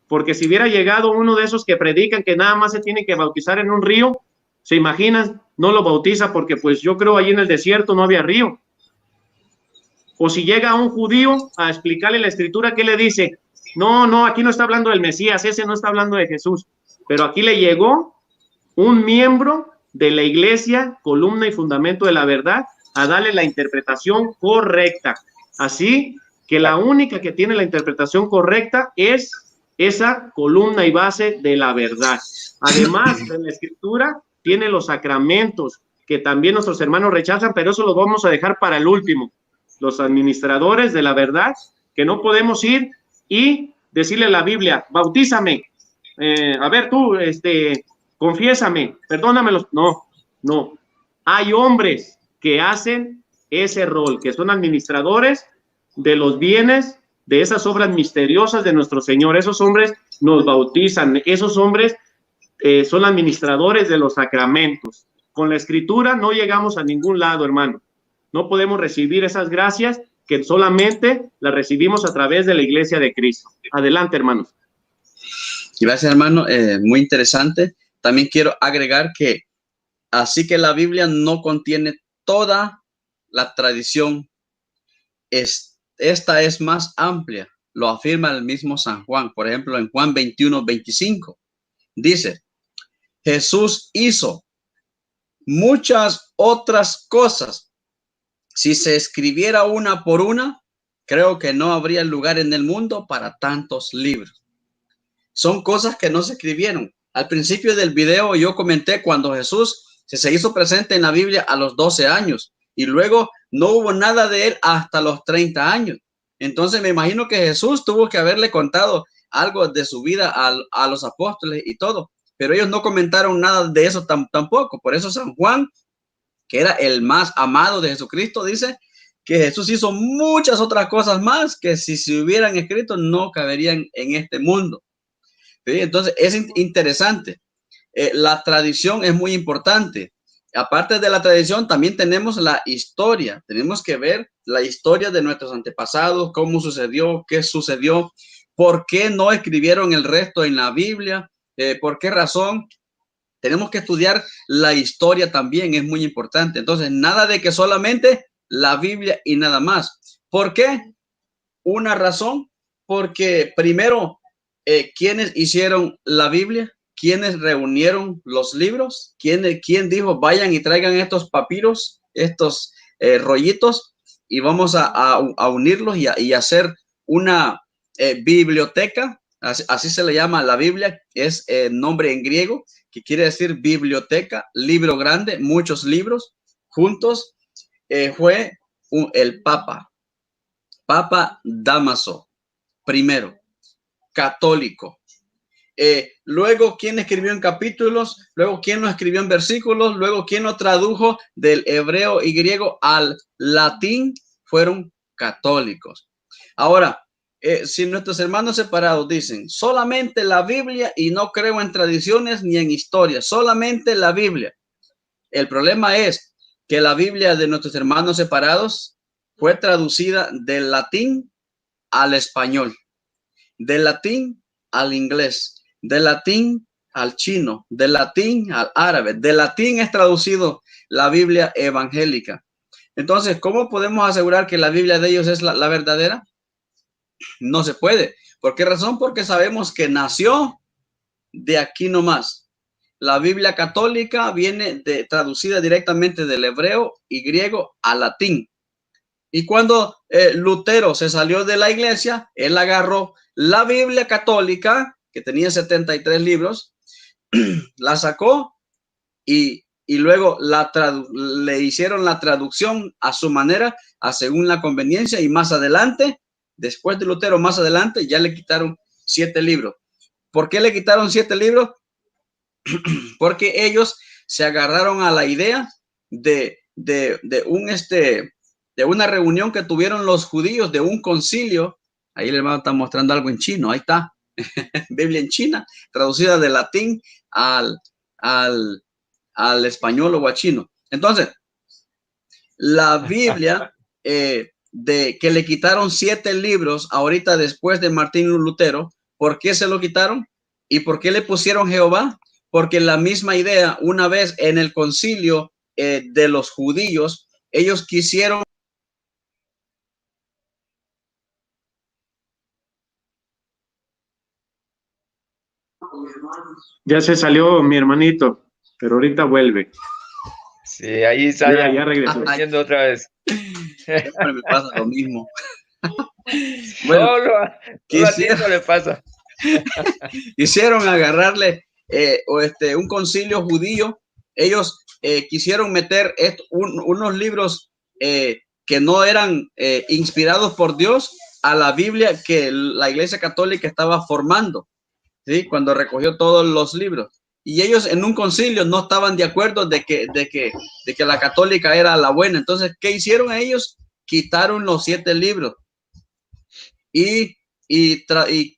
Porque si hubiera llegado uno de esos que predican que nada más se tiene que bautizar en un río, ¿se imaginan? No lo bautiza porque pues yo creo allí en el desierto no había río. O si llega un judío a explicarle la escritura, ¿qué le dice? No, aquí no está hablando del Mesías, ese no está hablando de Jesús. Pero aquí le llegó un miembro de la iglesia, columna y fundamento de la verdad, a darle la interpretación correcta. Así que la única que tiene la interpretación correcta es esa columna y base de la verdad. Además de la escritura, tiene los sacramentos, que también nuestros hermanos rechazan, pero eso lo vamos a dejar para el último. Los administradores de la verdad, que no podemos ir y decirle a la Biblia, bautízame, a ver tú, confiésame, perdónamelos. No. Hay hombres que hacen ese rol, que son administradores de los bienes, de esas obras misteriosas de nuestro Señor. Esos hombres nos bautizan, esos hombres son administradores de los sacramentos. Con la escritura no llegamos a ningún lado, hermano. No podemos recibir esas gracias que solamente las recibimos a través de la iglesia de Cristo. Adelante, hermanos. Gracias, hermano. Muy interesante. También quiero agregar que así que la Biblia no contiene toda la tradición. Esta es más amplia. Lo afirma el mismo San Juan. Por ejemplo, en Juan 21:25 dice, Jesús hizo muchas otras cosas. Si se escribiera una por una, creo que no habría lugar en el mundo para tantos libros. Son cosas que no se escribieron. Al principio del video yo comenté cuando Jesús se hizo presente en la Biblia a los 12 años y luego no hubo nada de él hasta los 30 años. Entonces me imagino que Jesús tuvo que haberle contado algo de su vida a los apóstoles y todo, pero ellos no comentaron nada de eso tampoco. Por eso San Juan, que era el más amado de Jesucristo, dice, que Jesús hizo muchas otras cosas más que si se hubieran escrito no caberían en este mundo. ¿Sí? Entonces es interesante. La tradición es muy importante. Aparte de la tradición, también tenemos la historia. Tenemos que ver la historia de nuestros antepasados, cómo sucedió, qué sucedió, por qué no escribieron el resto en la Biblia, por qué razón. Tenemos que estudiar la historia también, es muy importante. Entonces, nada de que solamente la Biblia y nada más. ¿Por qué? Una razón, porque primero, ¿quiénes hicieron la Biblia? ¿Quiénes reunieron los libros? ¿Quién dijo, vayan y traigan estos papiros, estos rollitos, y vamos a unirlos y hacer una biblioteca? Así se le llama a la Biblia, es nombre en griego, que quiere decir biblioteca, libro grande, muchos libros juntos. Fue el Papa Dámaso, primero, católico. Luego, ¿quién escribió en capítulos? Luego, ¿quién lo escribió en versículos? Luego, ¿quién lo tradujo del hebreo y griego al latín? Fueron católicos. Ahora, si nuestros hermanos separados dicen solamente la Biblia y no creo en tradiciones ni en historia, solamente la Biblia. El problema es que la Biblia de nuestros hermanos separados fue traducida del latín al español, del latín al inglés, del latín al chino, del latín al árabe. Del latín es traducido la Biblia evangélica. Entonces, ¿cómo podemos asegurar que la Biblia de ellos es la verdadera? No se puede. ¿Por qué razón? Porque sabemos que nació de aquí nomás. La Biblia católica viene traducida directamente del hebreo y griego al latín. Y cuando Lutero se salió de la iglesia, él agarró la Biblia católica, que tenía 73 libros, la sacó y luego le hicieron la traducción a su manera, según la conveniencia, y más adelante, después de Lutero, más adelante, ya le quitaron 7 libros. ¿Por qué le quitaron 7 libros? Porque ellos se agarraron a la idea de una reunión que tuvieron los judíos, de un concilio. Ahí el hermano está mostrando algo en chino, ahí está. Biblia en China, traducida de latín al español o a chino. Entonces, la Biblia que le quitaron 7 libros ahorita después de Martín Lutero, ¿por qué se lo quitaron? ¿Y por qué le pusieron Jehová? Porque la misma idea, una vez en el concilio de los judíos, ellos quisieron. Ya se salió mi hermanito, pero ahorita vuelve. Sí, ahí está. Ya regresó. Viendo otra vez. Siempre me pasa lo mismo. Bueno, solo le pasa. Hicieron agarrarle un concilio judío. Ellos quisieron meter unos libros que no eran inspirados por Dios a la Biblia que la Iglesia Católica estaba formando, ¿sí? Cuando recogió todos los libros. Y ellos en un concilio no estaban de acuerdo de que la católica era la buena. Entonces, ¿qué hicieron ellos? Quitaron los 7 libros y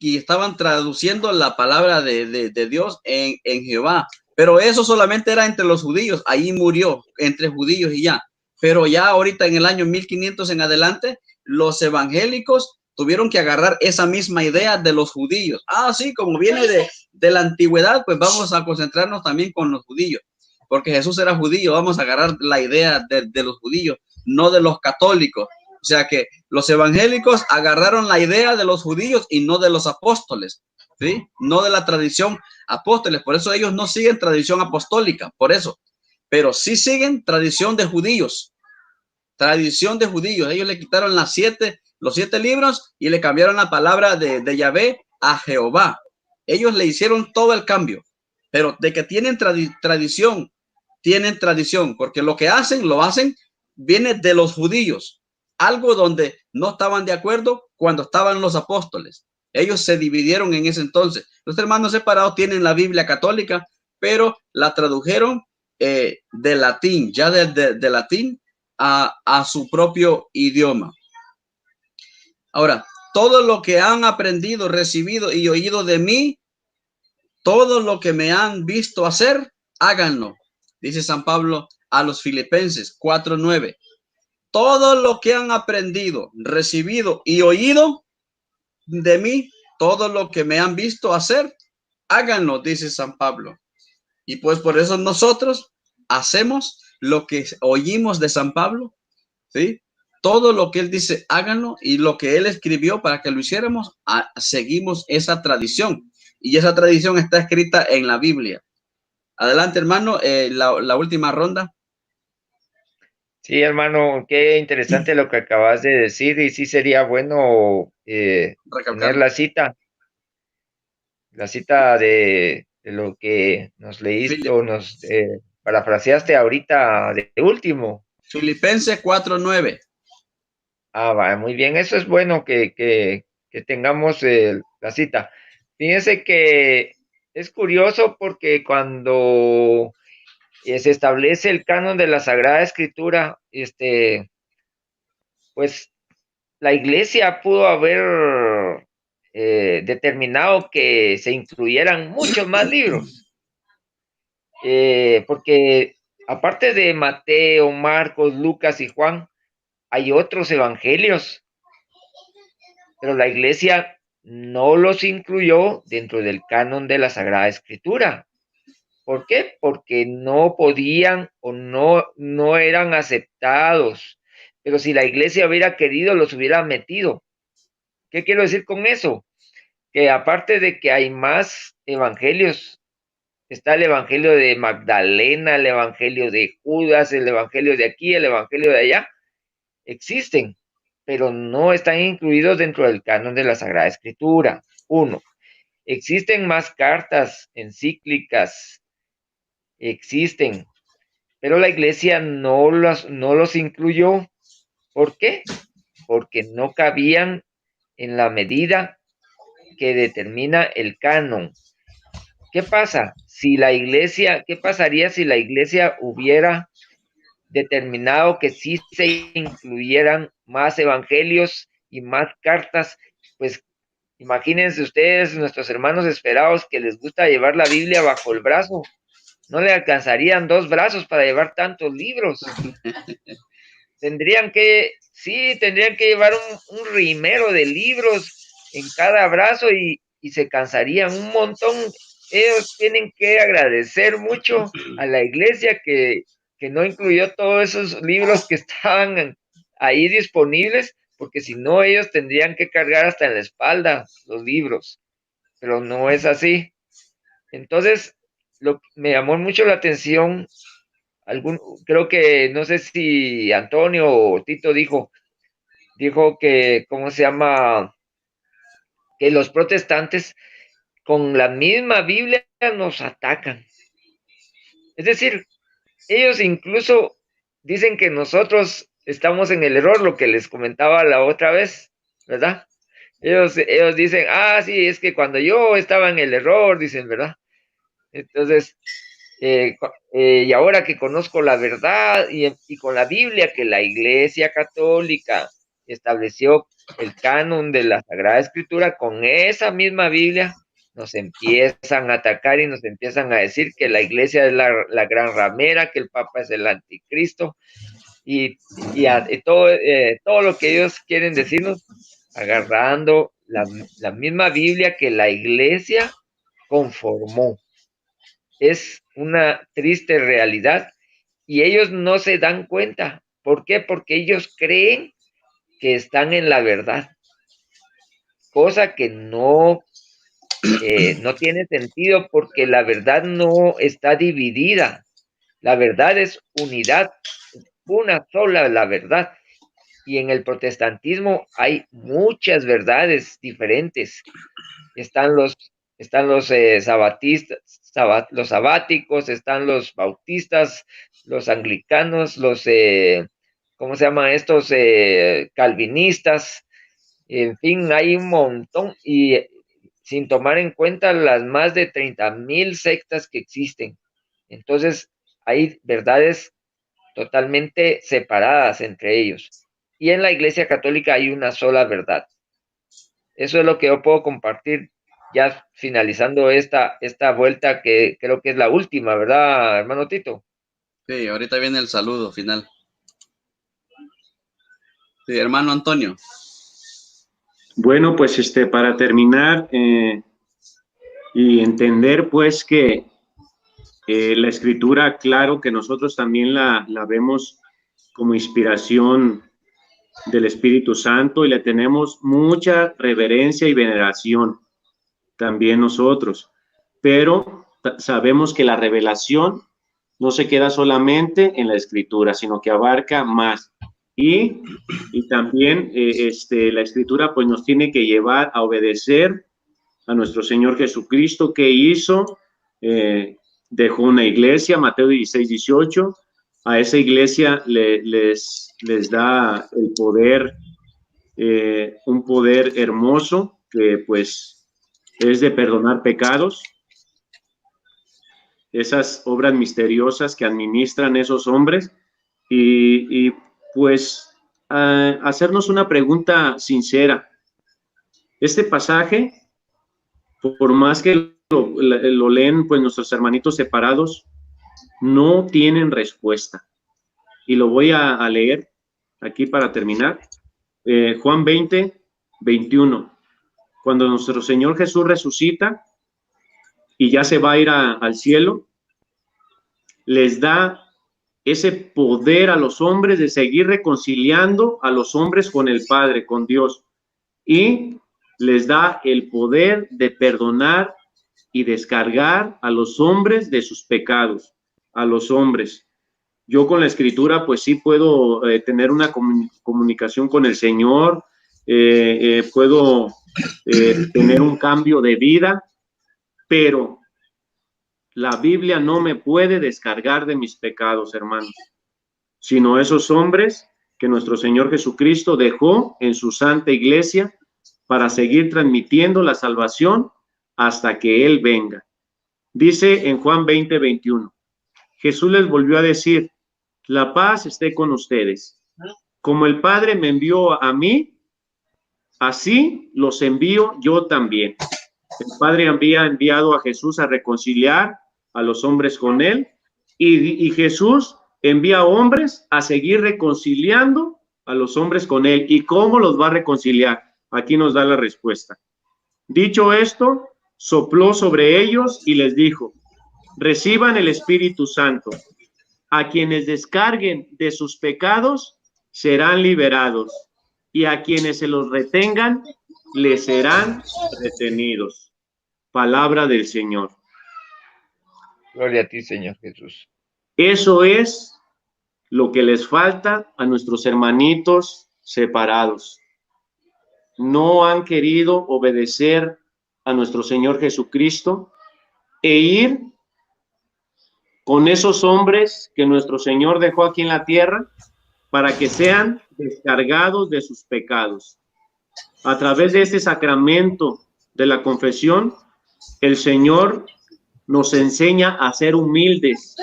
estaban traduciendo la palabra de Dios en Jehová. Pero eso solamente era entre los judíos. Ahí murió entre judíos y ya. Pero ya ahorita en el año 1500 en adelante, los evangélicos tuvieron que agarrar esa misma idea de los judíos. Sí, como viene de la antigüedad, pues vamos a concentrarnos también con los judíos, porque Jesús era judío. Vamos a agarrar la idea de los judíos, no de los católicos. O sea que los evangélicos agarraron la idea de los judíos y no de los apóstoles, ¿sí? No de la tradición apóstoles. Por eso ellos no siguen tradición apostólica, por eso. Pero sí siguen tradición de judíos. Tradición de judíos. Ellos le quitaron los 7 libros y le cambiaron la palabra de Yahvé a Jehová. Ellos le hicieron todo el cambio. Pero de que tienen tradición, porque lo que lo hacen, viene de los judíos. Algo donde no estaban de acuerdo cuando estaban los apóstoles. Ellos se dividieron en ese entonces. Los hermanos separados tienen la Biblia católica, pero la tradujeron de latín. Ya de latín a su propio idioma. Ahora, todo lo que han aprendido, recibido y oído de mí, todo lo que me han visto hacer, háganlo, dice San Pablo a los Filipenses 4:9. Todo lo que han aprendido, recibido y oído de mí, todo lo que me han visto hacer, háganlo, dice San Pablo. Y pues por eso nosotros hacemos lo que oímos de San Pablo, ¿sí? Todo lo que él dice, háganlo, y lo que él escribió para que lo hiciéramos, seguimos esa tradición. Y esa tradición está escrita en la Biblia. Adelante, hermano, la última ronda. Sí, hermano, qué interesante lo que acabas de decir, y sí sería bueno tener Recalcarlo. la cita de lo que nos leíste o nos parafraseaste ahorita de último. Filipenses 4:9. Ah, va, muy bien, eso es bueno que tengamos la cita. Fíjense que es curioso porque cuando se establece el canon de la Sagrada Escritura, pues la Iglesia pudo haber determinado que se incluyeran muchos más libros, porque aparte de Mateo, Marcos, Lucas y Juan, hay otros evangelios, pero la Iglesia no los incluyó dentro del canon de la Sagrada Escritura. ¿Por qué? Porque no podían o no eran aceptados. Pero si la Iglesia hubiera querido, los hubiera metido. ¿Qué quiero decir con eso? Que aparte de que hay más evangelios, está el evangelio de Magdalena, el evangelio de Judas, el evangelio de aquí, el evangelio de allá, existen, pero no están incluidos dentro del canon de la Sagrada Escritura. Uno, existen más cartas encíclicas, existen, pero la Iglesia no los incluyó. ¿Por qué? Porque no cabían en la medida que determina el canon. ¿Qué pasa? ¿Qué pasaría si la Iglesia hubiera determinado que sí se incluyeran más evangelios y más cartas? Pues imagínense ustedes, nuestros hermanos esperados que les gusta llevar la Biblia bajo el brazo, no le alcanzarían 2 brazos para llevar tantos libros. Tendrían que llevar un rimero de libros en cada brazo y se cansarían un montón. Ellos tienen que agradecer mucho a la Iglesia que no incluyó todos esos libros que estaban ahí disponibles, porque si no ellos tendrían que cargar hasta en la espalda los libros, pero no es así. Entonces, me llamó mucho la atención, creo que, no sé si Antonio o Tito dijo que, ¿cómo se llama? Que los protestantes con la misma Biblia nos atacan. Es decir, ellos incluso dicen que nosotros estamos en el error, lo que les comentaba la otra vez, ¿verdad? Ellos dicen, sí, es que cuando yo estaba en el error, dicen, ¿verdad? Entonces, y ahora que conozco la verdad y con la Biblia que la Iglesia Católica estableció el canon de la Sagrada Escritura, con esa misma Biblia nos empiezan a atacar y nos empiezan a decir que la Iglesia es la gran ramera, que el Papa es el anticristo y todo lo que ellos quieren decirnos, agarrando la misma Biblia que la Iglesia conformó. Es una triste realidad y ellos no se dan cuenta. ¿Por qué? Porque ellos creen que están en la verdad, cosa que no tiene sentido porque la verdad no está dividida. La verdad es unidad, una sola la verdad. Y en el protestantismo hay muchas verdades diferentes. Están los sabatistas, los sabáticos, están los bautistas, los anglicanos, ¿cómo se llaman estos? Calvinistas, en fin, hay un montón y sin tomar en cuenta las más de 30,000 sectas que existen. Entonces, hay verdades totalmente separadas entre ellos. Y en la Iglesia Católica hay una sola verdad. Eso es lo que yo puedo compartir ya finalizando esta vuelta, que creo que es la última, ¿verdad, hermano Tito? Sí, ahorita viene el saludo final. Sí, hermano Antonio. Bueno, pues para terminar y entender pues que la escritura, claro que nosotros también la vemos como inspiración del Espíritu Santo y le tenemos mucha reverencia y veneración también nosotros, pero sabemos que la revelación no se queda solamente en la escritura, sino que abarca más. Y también la escritura pues nos tiene que llevar a obedecer a nuestro Señor Jesucristo, que hizo, dejó una iglesia, Mateo 16, 18, a esa iglesia les da el poder, un poder hermoso que pues es de perdonar pecados, esas obras misteriosas que administran esos hombres y pues hacernos una pregunta sincera. Este pasaje, por más que lo leen pues nuestros hermanitos separados, no tienen respuesta. Y lo voy a leer aquí para terminar. Juan 20, 21. Cuando nuestro Señor Jesús resucita y ya se va a ir al cielo, les da ese poder a los hombres de seguir reconciliando a los hombres con el Padre, con Dios. Y les da el poder de perdonar y descargar a los hombres de sus pecados, a los hombres. Yo con la escritura pues sí puedo tener una comunicación con el Señor, puedo tener un cambio de vida, pero la Biblia no me puede descargar de mis pecados, hermanos, sino esos hombres que nuestro Señor Jesucristo dejó en su santa iglesia para seguir transmitiendo la salvación hasta que Él venga. Dice en Juan 20, 21, Jesús les volvió a decir: la paz esté con ustedes. Como el Padre me envió a mí, así los envío yo también. El Padre había enviado a Jesús a reconciliar a los hombres con Él, y Jesús envía a hombres a seguir reconciliando a los hombres con Él. ¿Y cómo los va a reconciliar? Aquí nos da la respuesta. Dicho esto, sopló sobre ellos y les dijo: reciban el Espíritu Santo. A quienes descarguen de sus pecados serán liberados, y a quienes se los retengan les serán retenidos. Palabra del Señor. Gloria a ti, Señor Jesús. Eso es lo que les falta a nuestros hermanitos separados. No han querido obedecer a nuestro Señor Jesucristo e ir con esos hombres que nuestro Señor dejó aquí en la tierra para que sean descargados de sus pecados. A través de este sacramento de la confesión, el Señor nos enseña a ser humildes,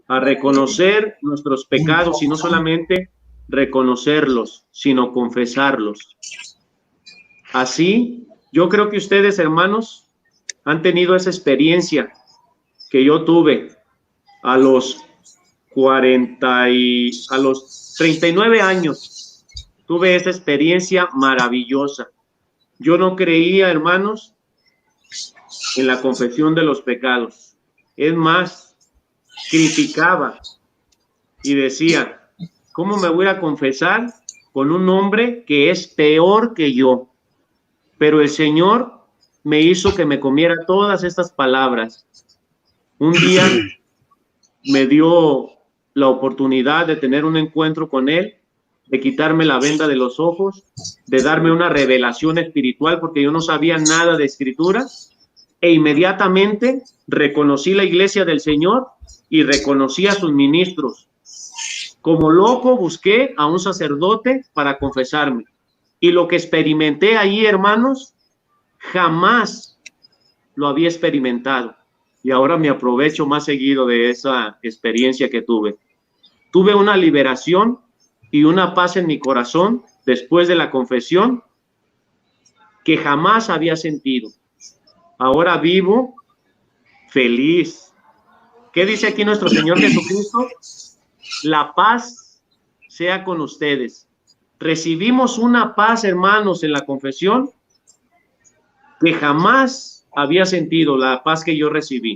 a reconocer nuestros pecados y no solamente reconocerlos, sino confesarlos. Así, yo creo que ustedes, hermanos, han tenido esa experiencia que yo tuve a los 39 años. Tuve esa experiencia maravillosa. Yo no creía, hermanos, en la confesión de los pecados. Es más, criticaba y decía: ¿cómo me voy a confesar con un hombre que es peor que yo? Pero el Señor me hizo que me comiera todas estas palabras. Un día me dio la oportunidad de tener un encuentro con Él, de quitarme la venda de los ojos, de darme una revelación espiritual, porque yo no sabía nada de escritura, e inmediatamente reconocí la iglesia del Señor y reconocí a sus ministros. Como loco busqué a un sacerdote para confesarme, y lo que experimenté ahí, hermanos, jamás lo había experimentado, y ahora me aprovecho más seguido de esa experiencia que tuve. tuve una liberación y una paz en mi corazón después de la confesión que jamás había sentido. Ahora vivo feliz. ¿Qué dice aquí nuestro Señor Jesucristo? La paz sea con ustedes. Recibimos una paz, hermanos, en la confesión que jamás había sentido, la paz que yo recibí.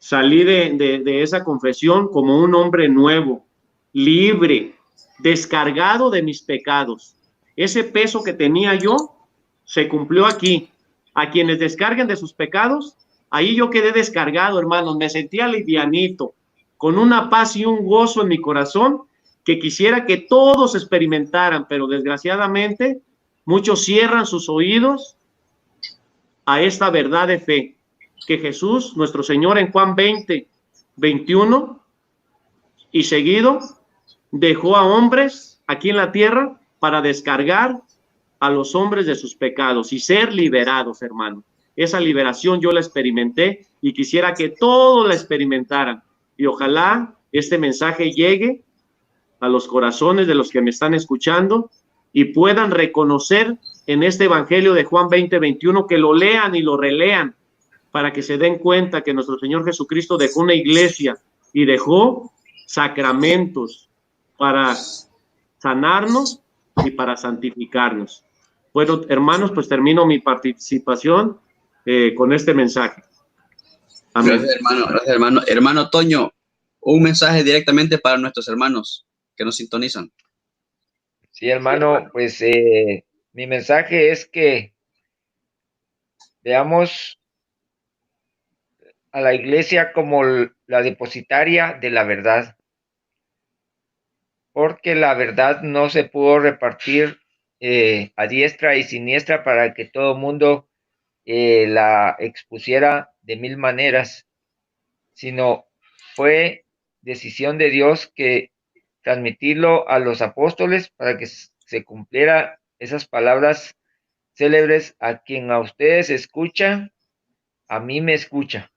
Salí de esa confesión como un hombre nuevo, libre, descargado de mis pecados. Ese peso que tenía yo se cumplió aquí. A quienes descarguen de sus pecados, ahí yo quedé descargado, hermanos. Me sentía livianito, con una paz y un gozo en mi corazón que quisiera que todos experimentaran, pero desgraciadamente muchos cierran sus oídos a esta verdad de fe que Jesús, nuestro Señor, en Juan 20, 21 y seguido, dejó a hombres aquí en la tierra para descargar a los hombres de sus pecados y ser liberados, hermano. Esa liberación yo la experimenté y quisiera que todos la experimentaran. Y ojalá este mensaje llegue a los corazones de los que me están escuchando y puedan reconocer en este evangelio de Juan 20, 21, que lo lean y lo relean para que se den cuenta que nuestro Señor Jesucristo dejó una iglesia y dejó sacramentos para sanarnos y para santificarnos. Bueno, hermanos, pues termino mi participación con este mensaje. Amén. Gracias, hermano. Gracias, hermano. Hermano Toño, un mensaje directamente para nuestros hermanos que nos sintonizan. Sí, hermano, pues mi mensaje es que veamos a la iglesia como la depositaria de la verdad, porque la verdad no se pudo repartir a diestra y siniestra para que todo el mundo la expusiera de mil maneras, sino fue decisión de Dios que transmitirlo a los apóstoles para que se cumpliera esas palabras célebres: a quien a ustedes escucha, a mí me escucha.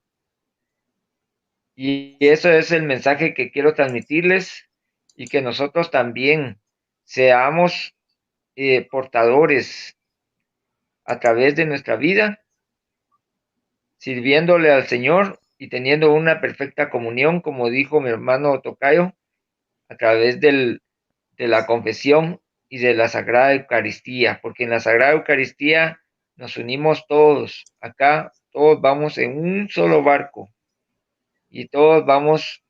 Y eso es el mensaje que quiero transmitirles, y que nosotros también seamos portadores a través de nuestra vida, sirviéndole al Señor y teniendo una perfecta comunión, como dijo mi hermano Tocayo, a través de la confesión y de la Sagrada Eucaristía, porque en la Sagrada Eucaristía nos unimos todos. Acá todos vamos en un solo barco y todos vamos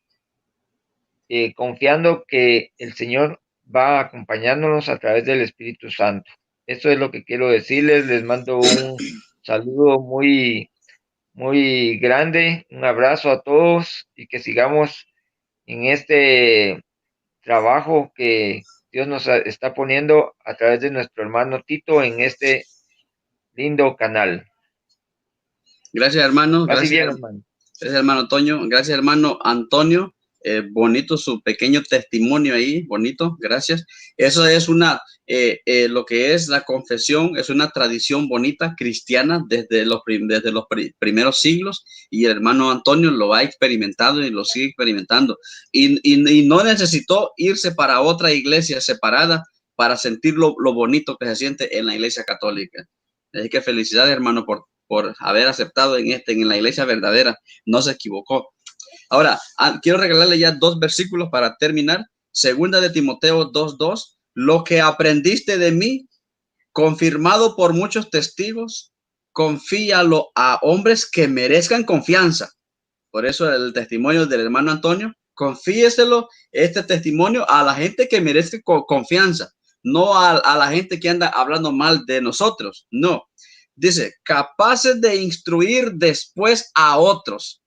confiando que el Señor va acompañándonos a través del Espíritu Santo. Eso es lo que quiero decirles. Les mando un saludo muy, muy grande, un abrazo a todos, y que sigamos en este trabajo que Dios nos está poniendo a través de nuestro hermano Tito en este lindo canal. Gracias, hermano. Así Gracias, bien, hermano. Gracias, hermano Toño. Gracias, hermano Antonio. Bonito su pequeño testimonio ahí, bonito, gracias. Eso es lo que es la confesión, es una tradición bonita cristiana desde los primeros siglos, y el hermano Antonio lo ha experimentado y lo sigue experimentando. Y no necesitó irse para otra iglesia separada para sentir lo bonito que se siente en la iglesia católica. Así que felicidades, hermano, por haber aceptado en la iglesia verdadera. No se equivocó. Ahora, quiero regalarle ya 2 versículos para terminar. Segunda de Timoteo 2:2. Lo que aprendiste de mí, confirmado por muchos testigos, confíalo a hombres que merezcan confianza. Por eso el testimonio del hermano Antonio, confíeselo, este testimonio, a la gente que merezca confianza, no a la gente que anda hablando mal de nosotros. No. Dice, capaces de instruir después a otros.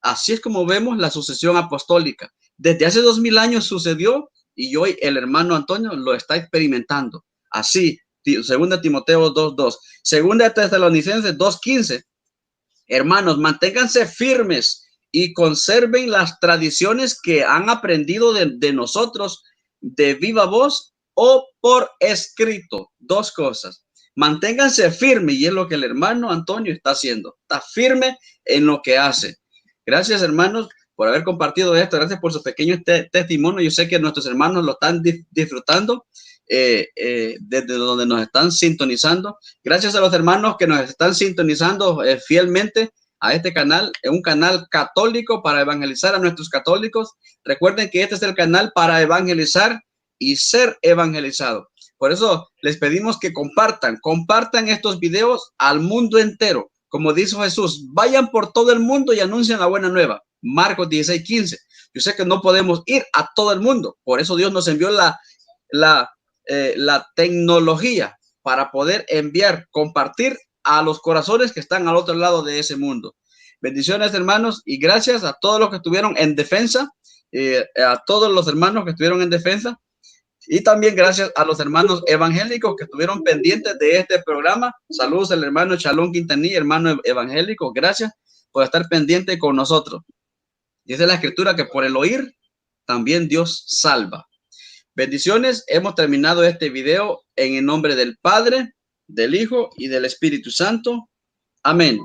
Así es como vemos la sucesión apostólica. Desde hace 2000 años sucedió, y hoy el hermano Antonio lo está experimentando. Así, segunda Timoteo 2:2, segunda Tesalonicenses 2:15. Hermanos, manténganse firmes y conserven las tradiciones que han aprendido de nosotros de viva voz o por escrito. 2 cosas. Manténganse firmes, y es lo que el hermano Antonio está haciendo. Está firme en lo que hace. Gracias, hermanos, por haber compartido esto. Gracias por su pequeño testimonio. Yo sé que nuestros hermanos lo están disfrutando desde donde nos están sintonizando. Gracias a los hermanos que nos están sintonizando fielmente a este canal. Es un canal católico para evangelizar a nuestros católicos. Recuerden que este es el canal para evangelizar y ser evangelizado. Por eso les pedimos que compartan estos videos al mundo entero. Como dijo Jesús, vayan por todo el mundo y anuncien la buena nueva. Marcos 16:15. Yo sé que no podemos ir a todo el mundo. Por eso Dios nos envió la tecnología para poder compartir a los corazones que están al otro lado de ese mundo. Bendiciones, hermanos, y gracias a todos los que estuvieron en defensa, a todos los hermanos que estuvieron en defensa, y también gracias a los hermanos evangélicos que estuvieron pendientes de este programa. Saludos al hermano Chalón Quintanilla, hermano evangélico. Gracias por estar pendiente con nosotros. Dice la Escritura que por el oír también Dios salva. Bendiciones. Hemos terminado este video en el nombre del Padre, del Hijo y del Espíritu Santo. Amén.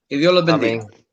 Que Dios los bendiga. Amén.